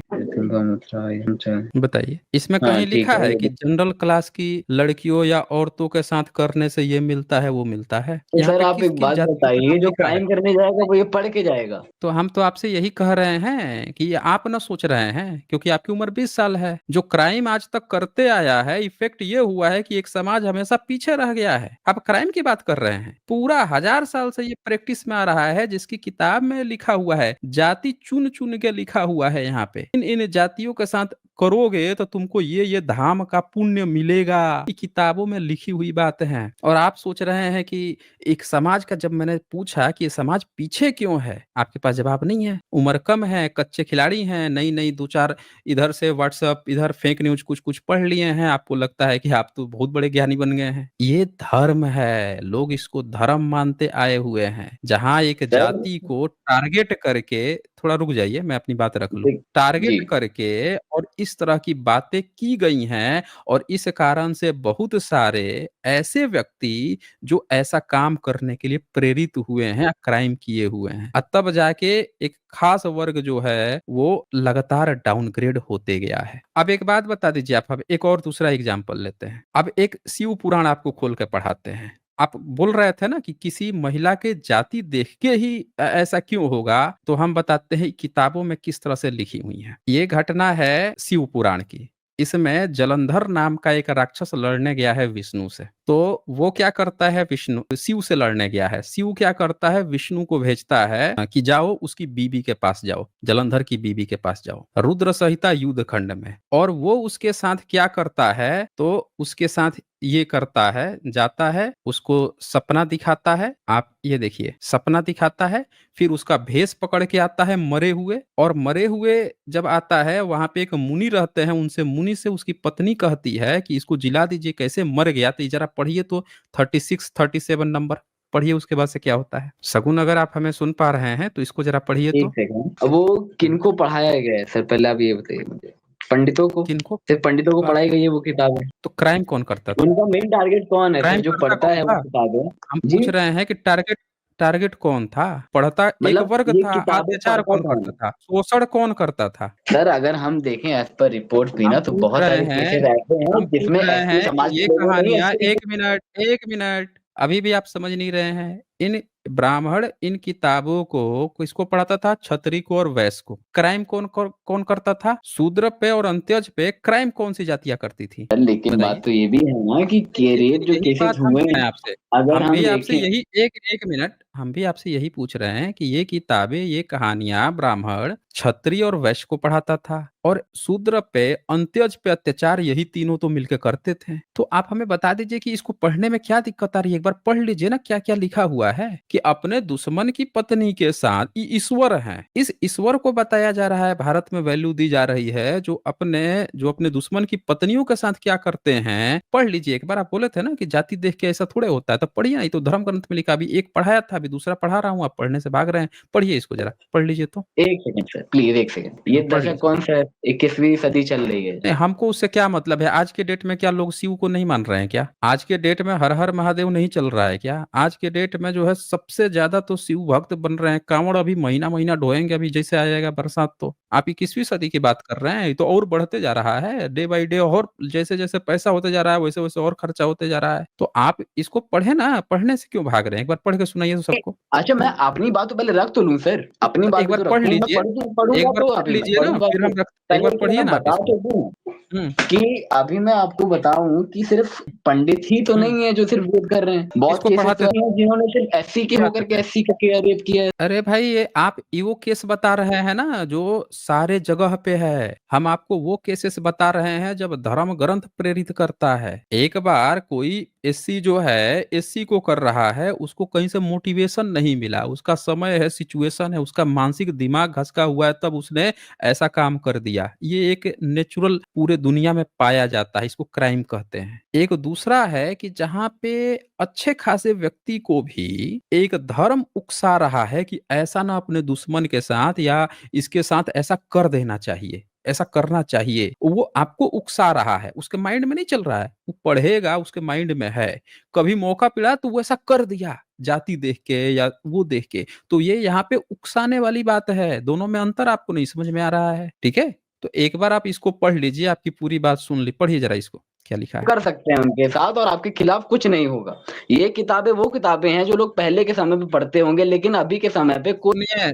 बताइए, इसमें हाँ कहीं ठीक लिखा है। है कि जनरल क्लास की लड़कियों या औरतों के साथ करने से ये मिलता है वो मिलता है? तो यहाँ सर पे आप किस एक किस बात जातियों का बताइए, नाम जो लिखा है? क्राइम करने जाएगा वो ये पढ़ के जाएगा? तो हम तो आपसे यही कह रहे हैं कि ये आप ना सोच रहे हैं, क्योंकि आपकी उम्र 20 साल है। जो क्राइम आज तक करते आया है, इफेक्ट ये हुआ है कि एक समाज हमेशा पीछे रह गया है। आप क्राइम की बात कर रहे हैं, पूरा 1000 साल से ये प्रैक्टिस में आ रहा है, जिसकी किताब में लिखा हुआ है, जाति चुन चुन के लिखा हुआ है यहाँ पे। इन इन जातियों के साथ करोगे तो तुमको ये धाम का पुण्य मिलेगा। ये किताबों में लिखी हुई बात है। और आप सोच रहे हैं कि एक समाज का, जब मैंने पूछा कि ये समाज पीछे क्यों है, आपके पास जवाब नहीं है। उम्र कम है, कच्चे खिलाड़ी हैं, नई नई दो चार इधर से व्हाट्सएप, इधर फेक न्यूज कुछ कुछ पढ़ लिए हैं, आपको लगता है कि आप तो बहुत बड़े ज्ञानी बन गए हैं। ये धर्म है, लोग इसको धर्म मानते आए हुए हैं, जहां एक सर जाति को टारगेट करके, थोड़ा रुक जाइए मैं अपनी बात रख लूं, जी। टारगेट करके और इस तरह की बातें की गई हैं। और इस कारण से बहुत सारे ऐसे व्यक्ति जो ऐसा काम करने के लिए प्रेरित हुए हैं, क्राइम किए हुए हैं, और तब जाके एक खास वर्ग जो है वो लगातार डाउनग्रेड होते गया है। अब एक बात बता दीजिए, आप अब एक और दूसरा एग्जांपल लेते हैं। अब एक शिव पुराण आपको खोल के पढ़ाते हैं। आप बोल रहे थे ना कि किसी महिला के जाति देख के ही ऐसा क्यों होगा, तो हम बताते हैं किताबों में किस तरह से लिखी हुई है। ये घटना है शिव पुराण की। इसमें जलंधर नाम का एक राक्षस लड़ने गया है विष्णु से। तो वो क्या करता है, विष्णु शिव से लड़ने गया है। शिव क्या करता है, विष्णु को भेजता है कि जाओ उसकी बीबी के पास जाओ, जलंधर की बीबी के पास जाओ, रुद्र संहिता युद्ध खंड में। और वो उसके साथ क्या करता है, तो उसके साथ ये करता है, जाता है, उसको सपना दिखाता है। आप ये देखिए, सपना दिखाता है, फिर उसका भेष पकड़ के आता है मरे हुए। और मरे हुए जब आता है, वहां पे एक मुनि रहते हैं, उनसे मुनि से उसकी पत्नी कहती है कि इसको जिला दीजिए, कैसे मर गया। तो जरा पढ़िए तो 36 37 नंबर पढ़िए, उसके बाद से क्या होता है। सगुन, अगर आप हमें सुन पा रहे हैं तो इसको जरा पढ़िए एक तो। सेकंड, अब वो किनको पढ़ाया गया है सर, पहले आप ये बताइए मुझे। पंडितों को? किनको? सिर्फ पंडितों को पढ़ाई गई है वो किताब है? तो क्राइम कौन करता था? उनका मेन टारगेट कौन है सर, क्राइम जो करता पढ़ता कौन है वो था? किताबें? हम जी, पूछ रहे हैं कि टारगेट टारगेट कौन था? पढ़ता एक मतलब वर्ग ये था। किताबें अत्याचार पढ़ता कौन कौन करता है? था? शोषण कौन करता था? सर अगर हम देखें एज पर रिपोर्ट भी हम ना, तो पूछ बहुत रहे सारे हैं केसेस ऐसे हैं हम पूछ जिसमें रहे एसटी हैं कि समाज ये के लोगों ने ही कहानियां, अच्छे एक मिनट एक मिनट, अभी भी आप समझ नहीं रहे हैं। इन ब्राह्मण इन किताबों को किसको पढ़ाता था? क्षत्रिय को और वैश्य को। क्राइम कौन करता था? शूद्र पे और अंत्यज पे क्राइम कौन सी जातियां करती थी? सर, लेकिन बात बताइए। तो ये भी है ना कि रेप जो यही केसेस बात हम हुए भी हैं, हैं आपसे अगर हम हम भी आपसे देखें। यही एक एक मिनट, हम भी आपसे यही पूछ रहे हैं कि ये किताबें, ये कहानियां ब्राह्मण, क्षत्रिय और वैश्य को पढ़ाता था, और शूद्र पे, अंत्यज पे अत्याचार यही तीनों तो मिलकर करते थे। तो आप हमें बता दीजिए कि इसको पढ़ने में क्या दिक्कत आ रही है। एक बार पढ़ लीजिए ना, क्या क्या लिखा हुआ है कि अपने दुश्मन की पत्नी के साथ, ये ईश्वर है, इस ईश्वर को बताया जा रहा है, भारत में वैल्यू दी जा रही है, जो अपने दुश्मन की पत्नियों के साथ क्या करते हैं। पढ़ लीजिए एक बार। आप बोले थे ना कि जाति देख के ऐसा थोड़े होता है, तो पढ़िए ना, ये तो धर्म ग्रंथ में लिखा। अभी एक पढ़ाया था, अभी दूसरा पढ़ा रहा हूँ, आप पढ़ने से भाग रहे हैं। पढ़िए इसको, जरा पढ़ लीजिए तो। एक सेकंड सर, प्लीज एक सेकंड। ये पढ़ दशक लीजिए। कौन सा है? 21वीं सदी चल रही है। नहीं, हमको उससे क्या मतलब है। आज के डेट में क्या लोग शिव को नहीं मान रहे हैं क्या? आज के डेट में हर हर महादेव नहीं चल रहा है क्या? आज के डेट में जो है सबसे ज्यादा तो शिव भक्त बन रहे हैं। कांवड़ अभी महीना महीना ढोएंगे, अभी जैसे आ जाएगा बरसात। तो आप 21वीं सदी की बात कर रहे हैं। ये तो और बढ़ते जा रहा है डे बाई डे, और जैसे जैसे पैसा होते जा रहा है वैसे वैसे और खर्चा होते जा रहा है। तो आप इसको पढ़े ना, पढ़ने से क्यों भाग रहे हैं? एक बार पढ़ के सुनाइए तो सबको। अच्छा, मैं अपनी बात तो पहले रख तो लूं सर, अपनी तो बात एक भी बार तो पढ़ रखूं। मैं लीजिए, एक पढ़ूंगा बार तो पढ़ अभी मैं लीजिए ना, पढ़ूंगा फिर तो हम रख। एक पहले बार एक पढ़िए मैं ना आप बता इसको। तो दूं। हुँ, कि अभी मैं आपको बताऊँ कि सिर्फ पंडित ही तो हुँ। नहीं है जो सिर्फ रेप कर रहे हैं। बहुत किसको केसेस तो पढ़ाते थे? हैं जिन्होंने सिर्फ एससी के पढ़ाते होकर के थे? एससी का किया रेप किया है। अरे भाई ये आप वो केस बता रहे हैं ना जो सारे जगह पे है। हम आपको वो केसेस बता रहे हैं जब धर्म ग्रंथ प्रेरित करता है। एक बार कोई एससी जो है एससी को कर रहा है, उसको कहीं से मोटिवेशन नहीं मिला, उसका समय है, सिचुएशन है, उसका मानसिक दिमाग घसका हुआ है, तब उसने ऐसा काम कर दिया। ये एक नेचुरल पूरे दुनिया में पाया जाता है, इसको क्राइम कहते हैं। एक दूसरा है कि जहाँ पे अच्छे खासे व्यक्ति को भी एक धर्म उकसा रहा है कि ऐसा ना अपने दुश्मन के साथ या इसके साथ ऐसा कर देना चाहिए, ऐसा करना चाहिए। वो आपको उकसा रहा है, उसके माइंड में नहीं चल रहा है, वो पढ़ेगा उसके माइंड में है। कभी मौका मिला तो वो ऐसा कर दिया, जाति देख के या वो देख के। तो ये यहाँ पे उकसाने वाली बात है, दोनों में अंतर आपको नहीं समझ में आ रहा है, ठीक है? तो एक बार आप इसको पढ़ लीजिए, आपकी पूरी बात सुन ली। पढ़िए ज़रा इसको, क्या लिखा है? कर सकते हैं उनके साथ और आपके खिलाफ कुछ नहीं होगा। ये किताबें वो किताबें हैं जो लोग पहले के समय पे पढ़ते होंगे लेकिन अभी के समय पे कोई सुनिए,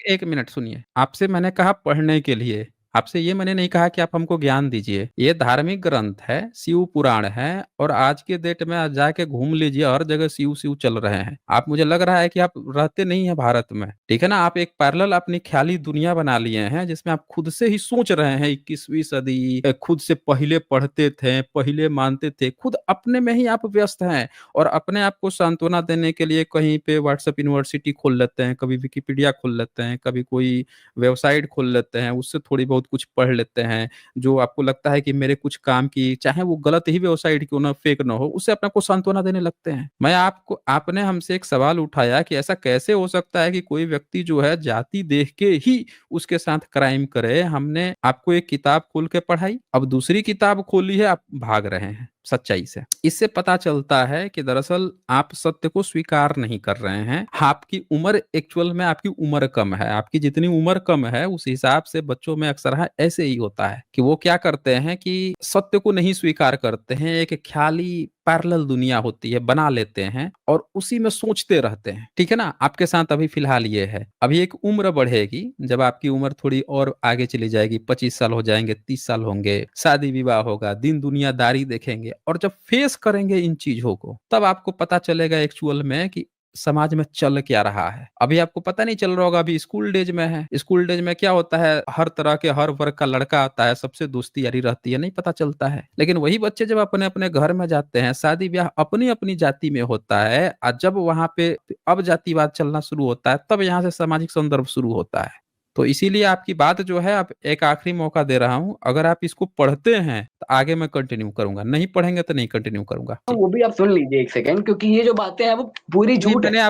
एक मिनट सुनिए। आपसे मैंने कहा पढ़ने के लिए, आपसे ये मैंने नहीं कहा कि आप हमको ज्ञान दीजिए। ये धार्मिक ग्रंथ है, शिव पुराण है और आज के डेट में आप जाके घूम लीजिए, हर जगह शिव-शिव चल रहे हैं। आप मुझे लग रहा है कि आप रहते नहीं हैं भारत में, ठीक है ना? आप एक पैरेलल अपनी ख़्याली दुनिया बना लिए हैं जिसमें आप खुद से ही सोच रहे हैं 21वीं सदी खुद से पहले पढ़ते थे, पहले मानते थे, खुद अपने में ही आप व्यस्त हैं। और अपने आप को सांत्वना देने के लिए कहीं पे व्हाट्सएप यूनिवर्सिटी खोल लेते हैं, कभी विकिपीडिया खोल लेते हैं, कभी कोई वेबसाइट खोल लेते हैं, उससे थोड़ी बहुत कुछ पढ़ लेते हैं, जो आपको लगता है कि मेरे कुछ काम की, चाहे वो गलत ही वेबसाइट क्यों ना, फेक ना हो, उससे अपने को सांत्वना देने लगते हैं। मैं आपको आपने हमसे एक सवाल उठाया कि ऐसा कैसे हो सकता है कि कोई व्यक्ति जो है जाति देख के ही उसके साथ क्राइम करे? हमने आपको एक किताब खोल के पढ़ाई, अब दूसरी किताब खोली है, आप भाग रहे हैं सच्चाई से। इससे पता चलता है कि दरअसल आप सत्य को स्वीकार नहीं कर रहे हैं। आपकी उम्र एक्चुअल में आपकी उम्र कम है। आपकी जितनी उम्र कम है उस हिसाब से बच्चों में अक्सर ऐसे ही होता है कि वो क्या करते हैं कि सत्य को नहीं स्वीकार करते हैं। एक ख्याली पैरेलल दुनिया होती है, बना लेते हैं और उसी में सोचते रहते हैं। ठीक है ना? आपके साथ अभी फिलहाल ये है। अभी एक उम्र बढ़ेगी, जब आपकी उम्र थोड़ी और आगे चली जाएगी, 25 साल हो जाएँगे, 30 साल होंगे, शादी-विवाह होगा, दिन दुनियादारी देखेंगे और जब फेस करेंगे इन चीज़ों को, तब आपको पता चलेगा एक्चुअल में कि समाज में चल क्या रहा है। अभी आपको पता नहीं चल रहा होगा, अभी स्कूल डेज में है। स्कूल डेज में क्या होता है, हर तरह के हर वर्ग का लड़का आता है, सबसे दोस्ती यारी रहती है, नहीं पता चलता है। लेकिन वही बच्चे जब अपने-अपने घर में जाते हैं, शादी-ब्याह अपनी-अपनी जाति में होता है और जब वहाँ पे अब जातिवाद चलना शुरू होता है, तब यहाँ से सामाजिक संदर्भ शुरू होता है। तो इसीलिए आपकी बात जो है, अब एक आखिरी मौका दे रहा हूँ, अगर आप इसको पढ़ते हैं, तो आगे मैं कंटिन्यू करूँगा, नहीं पढ़ेंगे तो नहीं कंटिन्यू करूँगा। जी। वो भी आप सुन लीजिए 1 सेकंड क्योंकि ये जो बातें हैं वो पूरी नहीं, झूठ है। मैंने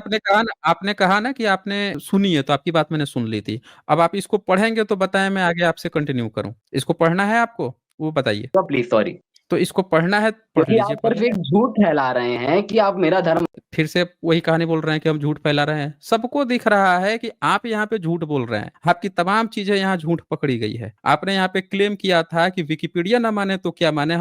आपने कहा ना कि आपने सुनी है, तो आपकी बात मैंने सुन ली थी। अब आप इसको पढ़ेंगे तो बताएँ, मैं आगे आपसे कंटिन्यू करूँ। इसको पढ़ना है आपको? वो बताइए। तो प्लीज़ सॉरी तो इसको पढ़ना है, पढ़ क्योंकि लीजिए आप पहले। सिर्फ़ एक झूठ फैला रहे हैं कि आप मेरा धर्म फिर से वही कहानी बोल रहे हैं कि हम झूठ फैला रहे हैं। सबको दिख रहा है कि आप यहाँ पे झूठ बोल रहे हैं। आपकी तमाम चीज़ें यहाँ झूठ पकड़ी गई है। आपने यहाँ पे क्लेम किया था कि विकिपीडिया ना माने तो क्या माने,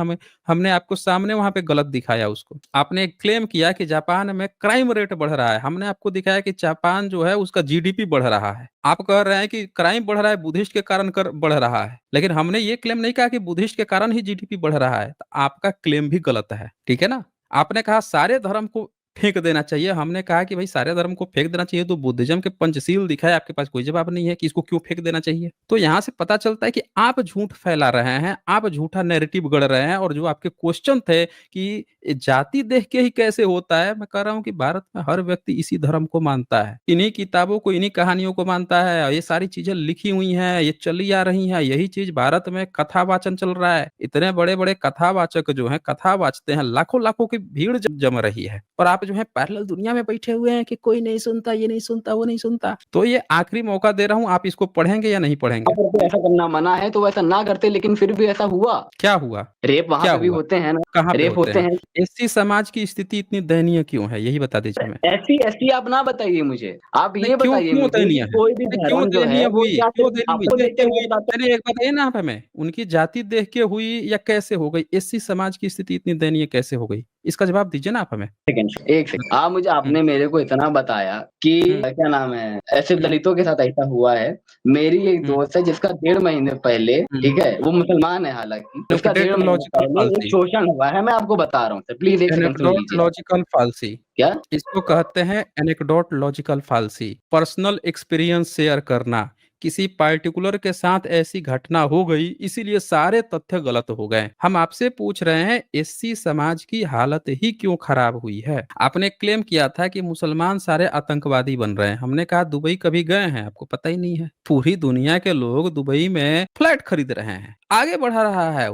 हमने आपको सामने वहाँ पे गलत दिखाया उसको। आपने क्लेम किया कि जापान में क्राइम रेट बढ़ रहा है। हमने आपको दिखाया कि जापान जो है उसका जीडीपी बढ़ रहा है। आप कह रहे हैं कि क्राइम बढ़ रहा है, बुद्धिस्ट के कारण कर बढ़ रहा है। लेकिन हमने ये क्लेम नहीं कहा कि बुद्धिस्ट के कारण ही जीडीपी बढ़ रहा है। तो आपका क्लेम भी गलत है। ठीक है ना? आपने कहा सारे धर्म को फेंक देना चाहिए, हमने कहा कि भाई सारे धर्म को फेंक देना चाहिए, तो बुद्धिज़्म के पंचशील दिखाए, आपके पास कोई जवाब नहीं है कि इसको क्यों फेंक देना चाहिए। तो यहाँ से पता चलता है कि आप झूठ फैला रहे हैं, आप झूठा नैरेटिव गढ़ रहे हैं और जो आपके क्वेश्चन थे कि जाति देख के ही कैसे होता है, मैं कह रहा हूँ कि भारत में हर व्यक्ति इसी धर्म को मानता है। इन्हीं किताबों को, इन्हीं कहानियों को मानता है और ये सारी चीज़ें लिखी हुई हैं, ये चली आ रही हैं, यही चीज़ भारत में कथावाचन चल रहा है। इतने बड़े-बड़े कथावाचक जो हैं, कथा वाचते हैं, लाखों-लाखों की भीड़ जम रही है और आप जो है पैरेलल दुनिया में बैठे हुए हैं कि कोई नहीं सुनता, ये नहीं सुनता, वो नहीं सुनता। तो ये आखिरी मौका दे रहा हूँ, आप इसको पढ़ेंगे या नहीं पढ़ेंगे? पर तो ऐसा करना मना है तो वैसा ना करते लेकिन फिर भी ऐसा हुआ। क्या हुआ? रेप वहाँ क्या पे भी हुआ? होते हैं ना, कहाँ पे रेप होते होते हैं? हैं। एससी समाज की स्थिति इतनी दयनीय क्यों है? यही बता दीजिए हमें। ऐसी ऐसी आप ना बताइए मुझे। आप नहीं, ये क्यों बताइए क्यों मुझे दयनीय कि है? कोई भी अरे क्यों धर्म जो दयनीय है वो हुई? क्या क्यों सिर्फ़ दयनीय हुई? आपको देख देख के कर हुई? के बताता है? अरे एक बताइए ना आप हमें, उनकी जाति देख के हुई या कैसे हो गई? एससी समाज की स्थिति इतनी दयनीय कैसे हो गई? इसका जवाब दीजिए ना आप हमें। एक सेकंड आप मुझे आपने मेरे को इतना बताया कि क्या नाम है ऐसे दलितों के साथ ऐसा हुआ है। मेरी एक दोस्त है जिसका 1.5 महीने पहले, ठीक है, वो मुसलमान है हालांकि, उसका 1.5 महीने एनेक्डोलॉजिकल पहले एक फाल्सी, शोषण हुआ है। मैं आपको बता रहा हूँ सर, प्लीज एक सेकंड सुन लीजिए। एनेक्डोलॉजिकल फाल्सी, क्या? इसको कहते हैं anecdote logical fallacy. Personal experience share करना, किसी पार्टिकुलर के साथ ऐसी घटना हो गई इसीलिए सारे तथ्य गलत हो गए। हम आपसे पूछ रहे हैं एससी समाज की हालत ही क्यों खराब हुई है। आपने क्लेम किया था कि मुसलमान सारे आतंकवादी बन रहे हैं। हमने कहा दुबई कभी गए हैं, आपको पता ही नहीं है। पूरी दुनिया के लोग दुबई में फ्लैट खरीद रहे हैं, आगे बढ़ा रहा है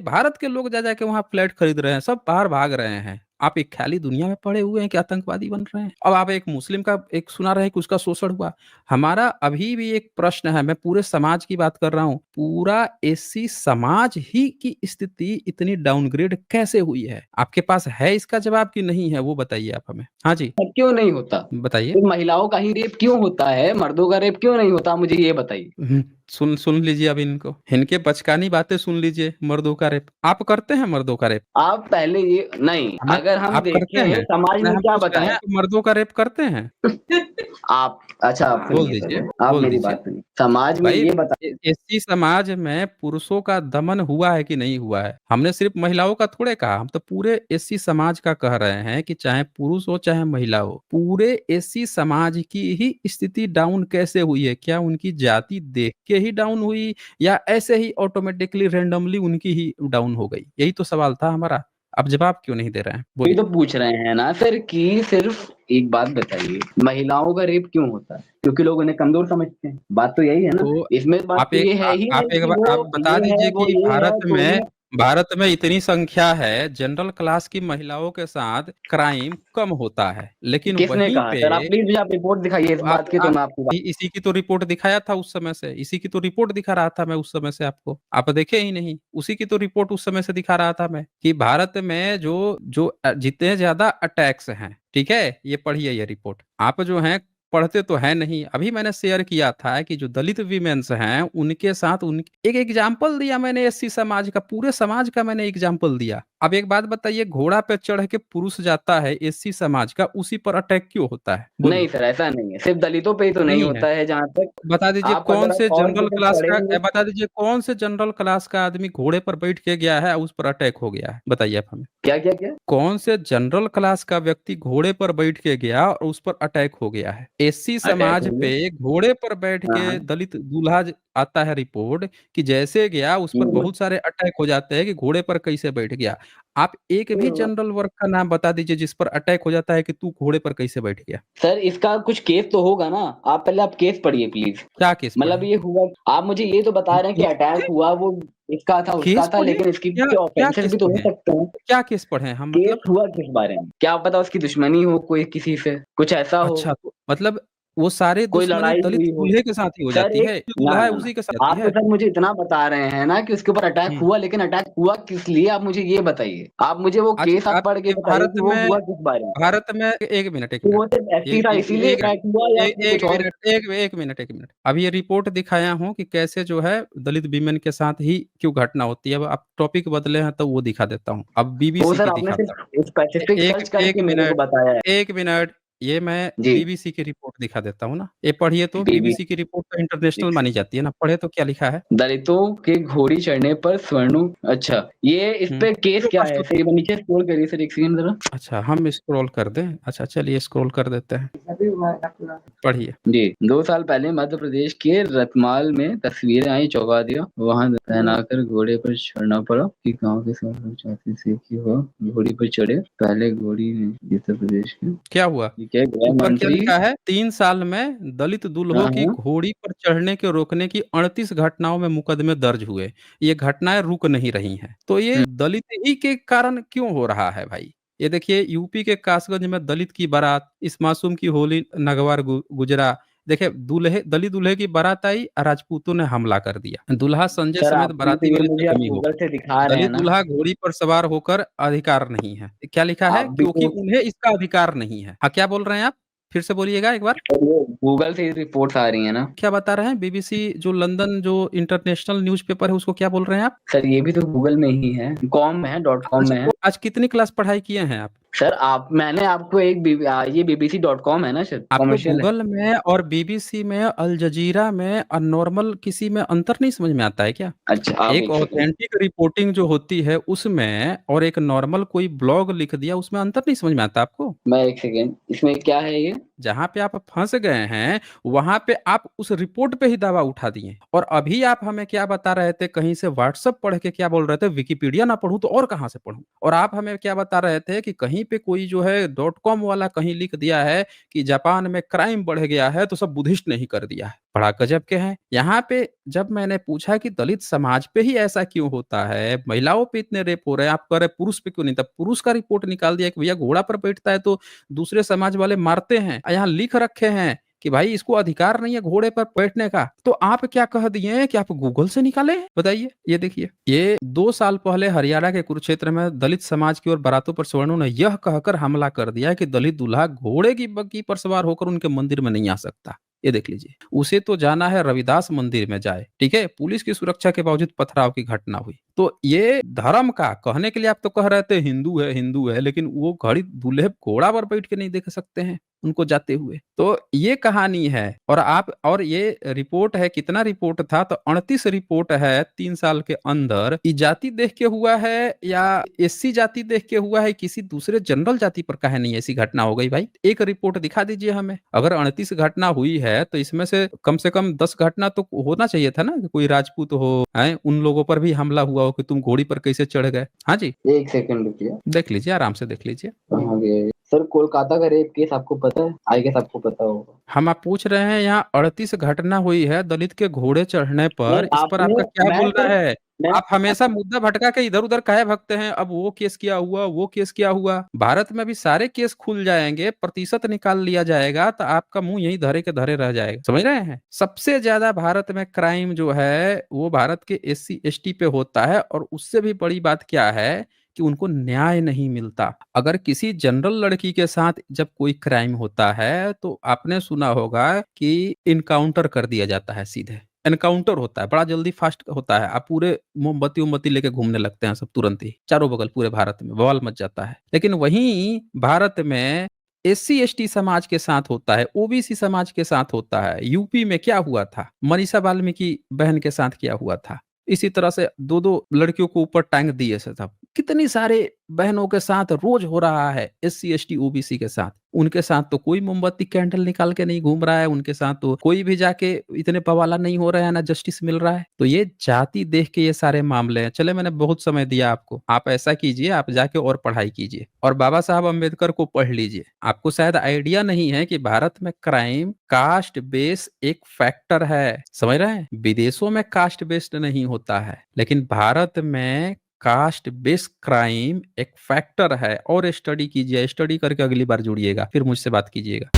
भारत के लोग जा जाके वहां फ्लैट खरीद रहे हैं, सब बाहर भाग रहे हैं। आप एक ख्याली दुनिया में पड़े हुए हैं कि आतंकवादी बन रहे हैं। अब आप एक मुस्लिम का एक सुना रहे हैं कि उसका शोषण हुआ। हमारा अभी भी एक प्रश्न है, मैं पूरे समाज की बात कर रहा हूँ, पूरा एससी समाज ही की स्थिति इतनी डाउनग्रेड कैसे हुई है? आपके पास है इसका जवाब कि नहीं है, वो बताइए आप हमें। हाँ जी क्यों नहीं होता? बताइए। तो महिलाओं का ही रेप क्यों होता है, मर्दों का रेप क्यों नहीं होता, मुझे ये बताइए। सुन सुन लीजिए अब इनके बचकानी बातें सुन लीजिए। मर्दों का रेप आप करते हैं? मर्दों का रेप आप पहले ये नहीं, हमें अगर हम आप करते देखें हैं? समाज नहीं, ने हम क्या पूछ रहे हैं बताया। आप मर्दों का रेप करते हैं? आप अच्छा, आप बोल सुनिए दीजिए, पहले, आप बोल मेरी दीजिए बात सुनिए। समाज में भाई। ये बता, एससी समाज में पुरुषों का दमन हुआ है कि नहीं हुआ है? हमने सिर्फ महिलाओं का थोड़े कहा, हम तो पूरे एससी समाज का कह रहे हैं कि चाहे पुरुष हो चाहे महिला हो, पूरे एससी समाज की ही स्थिति डाउन कैसे हुई है? क्या उनकी जाति देख के ही डाउन हुई या ऐसे ही ऑटोमेटिकली रेंडमली उनकी ही डाउन हो गई? यही तो सवाल था हमारा। अब जवाब क्यों नहीं दे रहे हैं, ये बोलिए। तो पूछ रहे हैं ना सर कि सिर्फ एक बात बताइए, महिलाओं का रेप क्यों होता है? क्योंकि लोग उन्हें कमजोर समझते हैं, बात तो यही है ना। तो इसमें बात आप तो ये एक है ही नहीं आप एक कि बार वो आप बता ये है दीजिए वो कि ये है तो उन्हें भारत में इतनी संख्या है, जनरल क्लास की महिलाओं के साथ क्राइम कम होता है, लेकिन किसने वहीं कहा पे सर? आप प्लीज मुझे आप रिपोर्ट दिखाइए इस बात की, तो मैं आपको इसी की तो रिपोर्ट दिखाया था उस समय से, इसी की तो रिपोर्ट दिखा रहा था मैं उस समय से आपको, आप देखे ही नहीं। उसी की तो रिपोर्ट उस समय से दिखा रहा था मैं कि भारत में जो जो जितने ज्यादा अटैक्स हैं, ठीक है, ये पढ़िए ये रिपोर्ट। आप जो हैं पढ़ते तो है नहीं। अभी मैंने शेयर किया था कि जो दलित वीमेंस हैं उनके साथ उन एक एग्जाम्पल दिया मैंने, एससी समाज का, पूरे समाज का मैंने एग्जाम्पल दिया। अब एक बात बताइए, घोड़ा पे चढ़ के पुरुष जाता है एससी समाज का, उसी पर अटैक क्यों होता है? नहीं बोलिए। सर, ऐसा नहीं है, सिर्फ दलितों पे ही तो नहीं नहीं है? होता है जहां तक। बता दीजिए आप कौन अगर से आप और जनरल जगह क्लास का पढ़ेंगे, बता दीजिए कौन से जनरल क्लास का आदमी घोड़े पर बैठ के गया है उस पर अटैक हो गया है? बताइए आप हमें। क्या क्या क्या कौन से जनरल क्लास का व्यक्ति घोड़े पर बैठ के गया और उस पर अटैक हो गया है? एससी अटैक समाज होंगे। पे घोड़े पर बैठ हाँ के हाँ। दलित दूल्हा आता है रिपोर्ट कि जैसे गया उस पर हम्म। बहुत सारे अटैक हो जाते हैं कि घोड़े पर कैसे बैठ गया। आप एक भी जनरल वर्ग का नाम बता दीजिए जिस पर अटैक हो जाता है कि तू घोड़े पर कैसे बैठ गया? सर इसका कुछ केस तो होगा ना, आप पहले आप केस पढ़िए प्लीज। क्या केस मतलब पढ़े? ये हुआ, आप मुझे ये तो बता रहे हैं कि अटैक हुआ वो इसका था उसका केस था, पढ़े? लेकिन इसकी क्या क्या ऑफेंसेस केस भी तो हो पढ़े? सकते हैं। क्या केस पढ़े हैं हम, केस मतलब? हुआ किस बारे में, क्या पता उसकी दुश्मनी हो कोई किसी से, कुछ ऐसा हो, अच्छा, तो मतलब वो सारे कोई दुश्मनी लड़ाई दलित हुई हो। दूल्हे के साथ ही हो सर जाती एक है, जो ना दूल्हा है ना ना उसी के साथ होती आप तो है। सर मुझे इतना बता रहे हैं ना कि उसके ऊपर अटैक हुँ। हुआ, लेकिन अटैक हुआ किस लिए, आप मुझे ये बताइए। आप मुझे वो आज केस आप आज पढ़ के ये बताइए कि वो हुआ किस बारे में। भारत में 1 मिनट 1 कि मिनट, वो सिर्फ एसटी एक था ए इसीलिए एक अटैक हुआ या ए फिर एक कुछ और। मिनट एक एक मिनट 1 मिनट। अभी ये रिपोर्ट दिखाया हूँ कि कैसे जो है दलित विमेन के साथ ही क्यों घटना होती है। अब आप टॉपिक बदले हैं तो वो दिखा देता हूँ। अब वो बीबीसी सर की आपने दिखाता सिर्फ हूँ। स्पेसिफिक एक सर्च करके एक मेरे को मिनट बताया है। 1 मिनट, ये मैं जी। बीबीसी की रिपोर्ट दिखा देता हूँ ना। ये पढ़िए तो, बीबी बीबीसी की रिपोर्ट तो इंटरनेशनल एक मानी सेकंड। जाती है ना। पढ़े तो क्या लिखा है? दलितों के घोड़ी चढ़ने पर स्वर्णों, अच्छा ये इस हुँ। पे केस तो क्या बस है तो सर, ये नीचे स्क्रॉल करिए सर, एक सेकंड जरा। अच्छा हम स्क्रॉल कर दें? अच्छा चलिए स्क्रॉल कर देते हैं। पढ़िए। जी। 2 साल पहले मध्य प्रदेश के रतमाल में तस्वीरें आई चौंका दिया, वहां पहनाकर घोड़े पर चढ़ना पड़ा कि गांव के सब लोग चाहते थे कि वह घोड़ी पर चढ़े, पहले घोड़ी ने उत्तर प्रदेश के, क्या हुआ? ठीक है, गृह ऊपर क्या मंत्री। लिखा है? 3 साल में दलित हाँ दूल्हों की हाँ। घोड़ी पर चढ़ने के रोकने की 38 घटनाओं में मुकदमे दर्ज हुए। ये घटनाएं रुक नहीं रही हैं। तो ये हम्म। दलित ही के कारण क्यों हो रहा है भाई? ये देखिए यूपी के कासगंज में दलित की बारात, इस मासूम की होली नगवार गुजरा। देखिए दलित दूल्हे की बारात आई, राजपूतों ने हमला कर दिया। दूल्हा संजय सर समेत आपने तो बाराती ये बने मुझे आप जख्मी हो गूगल गए। से दिखा रहे हैं दलित ना। दूल्हा घोड़ी पर सवार होकर अधिकार नहीं है। क्या लिखा है? आप भी क्योंकि तो उन्हें इसका अधिकार नहीं है। हाँ, क्या बोल रहे हैं आप? फिर से बोलिएगा एक बार। सर ये गूगल से रिपोर्ट्स आ रही है ना। क्या बता रहे हैं? बीबीसी जो लंदन जो इंटरनेशनल न्यूज़पेपर है उसको क्या बोल रहे हैं आप? सर ये भी तो गूगल में ही है, कॉम में है, .com अच्छा, में है। तो आज कितनी क्लास पढ़ाई किए हैं आप? सर मैंने आपको ये BBC.com है ना सर, आपको कॉमर्शियल है। गूगल में और बीबीसी में, अल जजीरा में और नॉर्मल किसी में अंतर नहीं समझ में आता है क्या? अच्छा आप एक एक सेकंड। ऑथेंटिक रिपोर्टिंग जो होती है उसमें और एक नॉर्मल कोई ब्लॉग लिख दिया उसमें अंतर नहीं समझ में आता आपको? मैं एक सेकंड, इसमें क्या है ये? जहाँ पे आप फँस गए हैं, वहाँ पे आप उस रिपोर्ट पे ही दावा उठा दिए और अभी आप हमें क्या बता रहे थे, कहीं से व्हाट्सएप पढ़ के क्या बोल रहे थे, विकिपीडिया ना पढ़ूँ तो और कहाँ से पढ़ूँ? और आप हमें क्या बता रहे थे कि कहीं पे कोई जो है .com वाला कहीं लिख दिया है कि जापान में क्राइम बढ़ गया है, तो सब बुद्धिस्ट ने ही कर दिया है। बड़ा गज़ब के हैं। यहाँ पे जब मैंने पूछा कि दलित समाज पे ही ऐसा क्यों होता है, महिलाओं पे इतने रेप हो रहे हैं, आप कह रहे हैं पुरुष पे क्यों नहीं? तब पुरुष का रिपोर्ट निकाल दिया कि भैया घोड़ा पर बैठता है तो दूसरे समाज वाले मारते हैं। यहाँ लिख रखे हैं कि भाई इसको अधिकार नहीं है घोड़े पर बैठने का, तो आप क्या कह दिए हैं कि आप गूगल से निकाले हैं? बताइए। ये देखिए, ये 2 साल पहले हरियाणा के कुरुक्षेत्र में दलित समाज की ओर बारातों पर सवर्णों ने यह कहकर हमला कर दिया कि दलित दूल्हा घोड़े की बग्गी पर सवार होकर उनके मंदिर में नहीं आ सकता। ये देख लीजिए, उसे तो जाना है रविदास मंदिर में जाए, ठीक है? पुलिस की सुरक्षा के बावजूद पथराव की घटना हुई। तो ये धर्म का कहने के लिए आप तो कह रहे थे हिंदू है, लेकिन वो घड़ी दूल्हे घोड़ा पर बैठ के नहीं देख सकते हैं उनको जाते हुए। तो ये कहानी है और ये रिपोर्ट है, कितना रिपोर्ट था तो 38 रिपोर्ट है 3 साल के अंदर। ई जाति देख के हुआ है या एससी जाति देख के हुआ है, किसी दूसरे जनरल जाति पर काहे नहीं ऐसी घटना हो गई भाई? एक रिपोर्ट दिखा दीजिए हमें। अगर 38 घटना हुई है तो इसमें से कम 10 घटना तो होना चाहिए था ना कि कोई राजपूत हो, हैं? उन लोगों पर भी हमला हुआ हो कि तुम घोड़ी पर कैसे चढ़ गए? हाँ जी, एक सेकंड रुकिए। देख लीजिए, आराम से देख लीजिए। कहाँ गए? सर कोलकाता का रेप केस आपको पता है? आई गेस आपको पता होगा। हम आप पूछ रहे हैं यहाँ 38 घटना हुई है दलित के घोड़े चढ़ने नहीं पर, इस पर आपने आपका क्या मैं बोलना सर है? मैं आप हमेशा मुद्दा भटका के इधर-उधर काहे भगते हैं? अब वो केस क्या हुआ, वो केस क्या हुआ? भारत में भी सारे केस खुल जाएँगे, प्रतिशत निकाल लिया जाएगा तो आपका मुँह यहीं धरे के धरे रह जाएगा। समझ रहे हैं? सबसे ज़्यादा भारत में क्राइम जो है वो भारत के एससी, एसटी पे होता है और उससे भी बड़ी बात क्या है कि उनको न्याय नहीं मिलता। अगर किसी जनरल लड़की के साथ जब कोई क्राइम होता है तो आपने सुना होगा कि एनकाउंटर कर दिया जाता है सीधे। एनकाउंटर होता है, बड़ा जल्दी फास्ट होता है। आप पूरे मोमबत्ती-वोमबत्ती लेके घूमने लगते हैं सब तुरंत ही, चारों बगल पूरे भारत में बवाल मच जाता है। लेकिन वहीं भारत में एससी, एसटी समाज के साथ होता है, ओबीसी समाज के साथ होता है। यूपी में क्या हुआ था? मनीषा वाल्मीकि बहन के साथ क्या हुआ था? इसी तरह से 2-2 लड़कियों को ऊपर टाँग दिए से सब। कितनी सारे बहनों के साथ रोज़ हो रहा है, एससी, एसटी, ओबीसी के साथ। उनके साथ तो कोई मोमबत्ती कैंडल निकाल के नहीं घूम रहा है, उनके साथ तो कोई भी जाके इतने बवाला नहीं हो रहा है, ना जस्टिस मिल रहा है। तो ये जाति देख के ये सारे मामले हैं। चले मैंने बहुत समय दिया आपको, आप ऐसा कीजिए, आप जाके और पढ़ाई कीजिए और बाबा साहब अम्बेडकर को पढ़ लीजिए। आपको शायद आइडिया नहीं है कि भारत में क्राइम कास्ट बेस एक फैक्टर है, समझ रहे हैं? विदेशों में कास्ट बेस्ड नहीं होता है, लेकिन भारत में कास्ट बेस्ड क्राइम एक फैक्टर है। और स्टडी कीजिए, स्टडी करके अगली बार जुड़िएगा, फिर मुझसे बात कीजिएगा।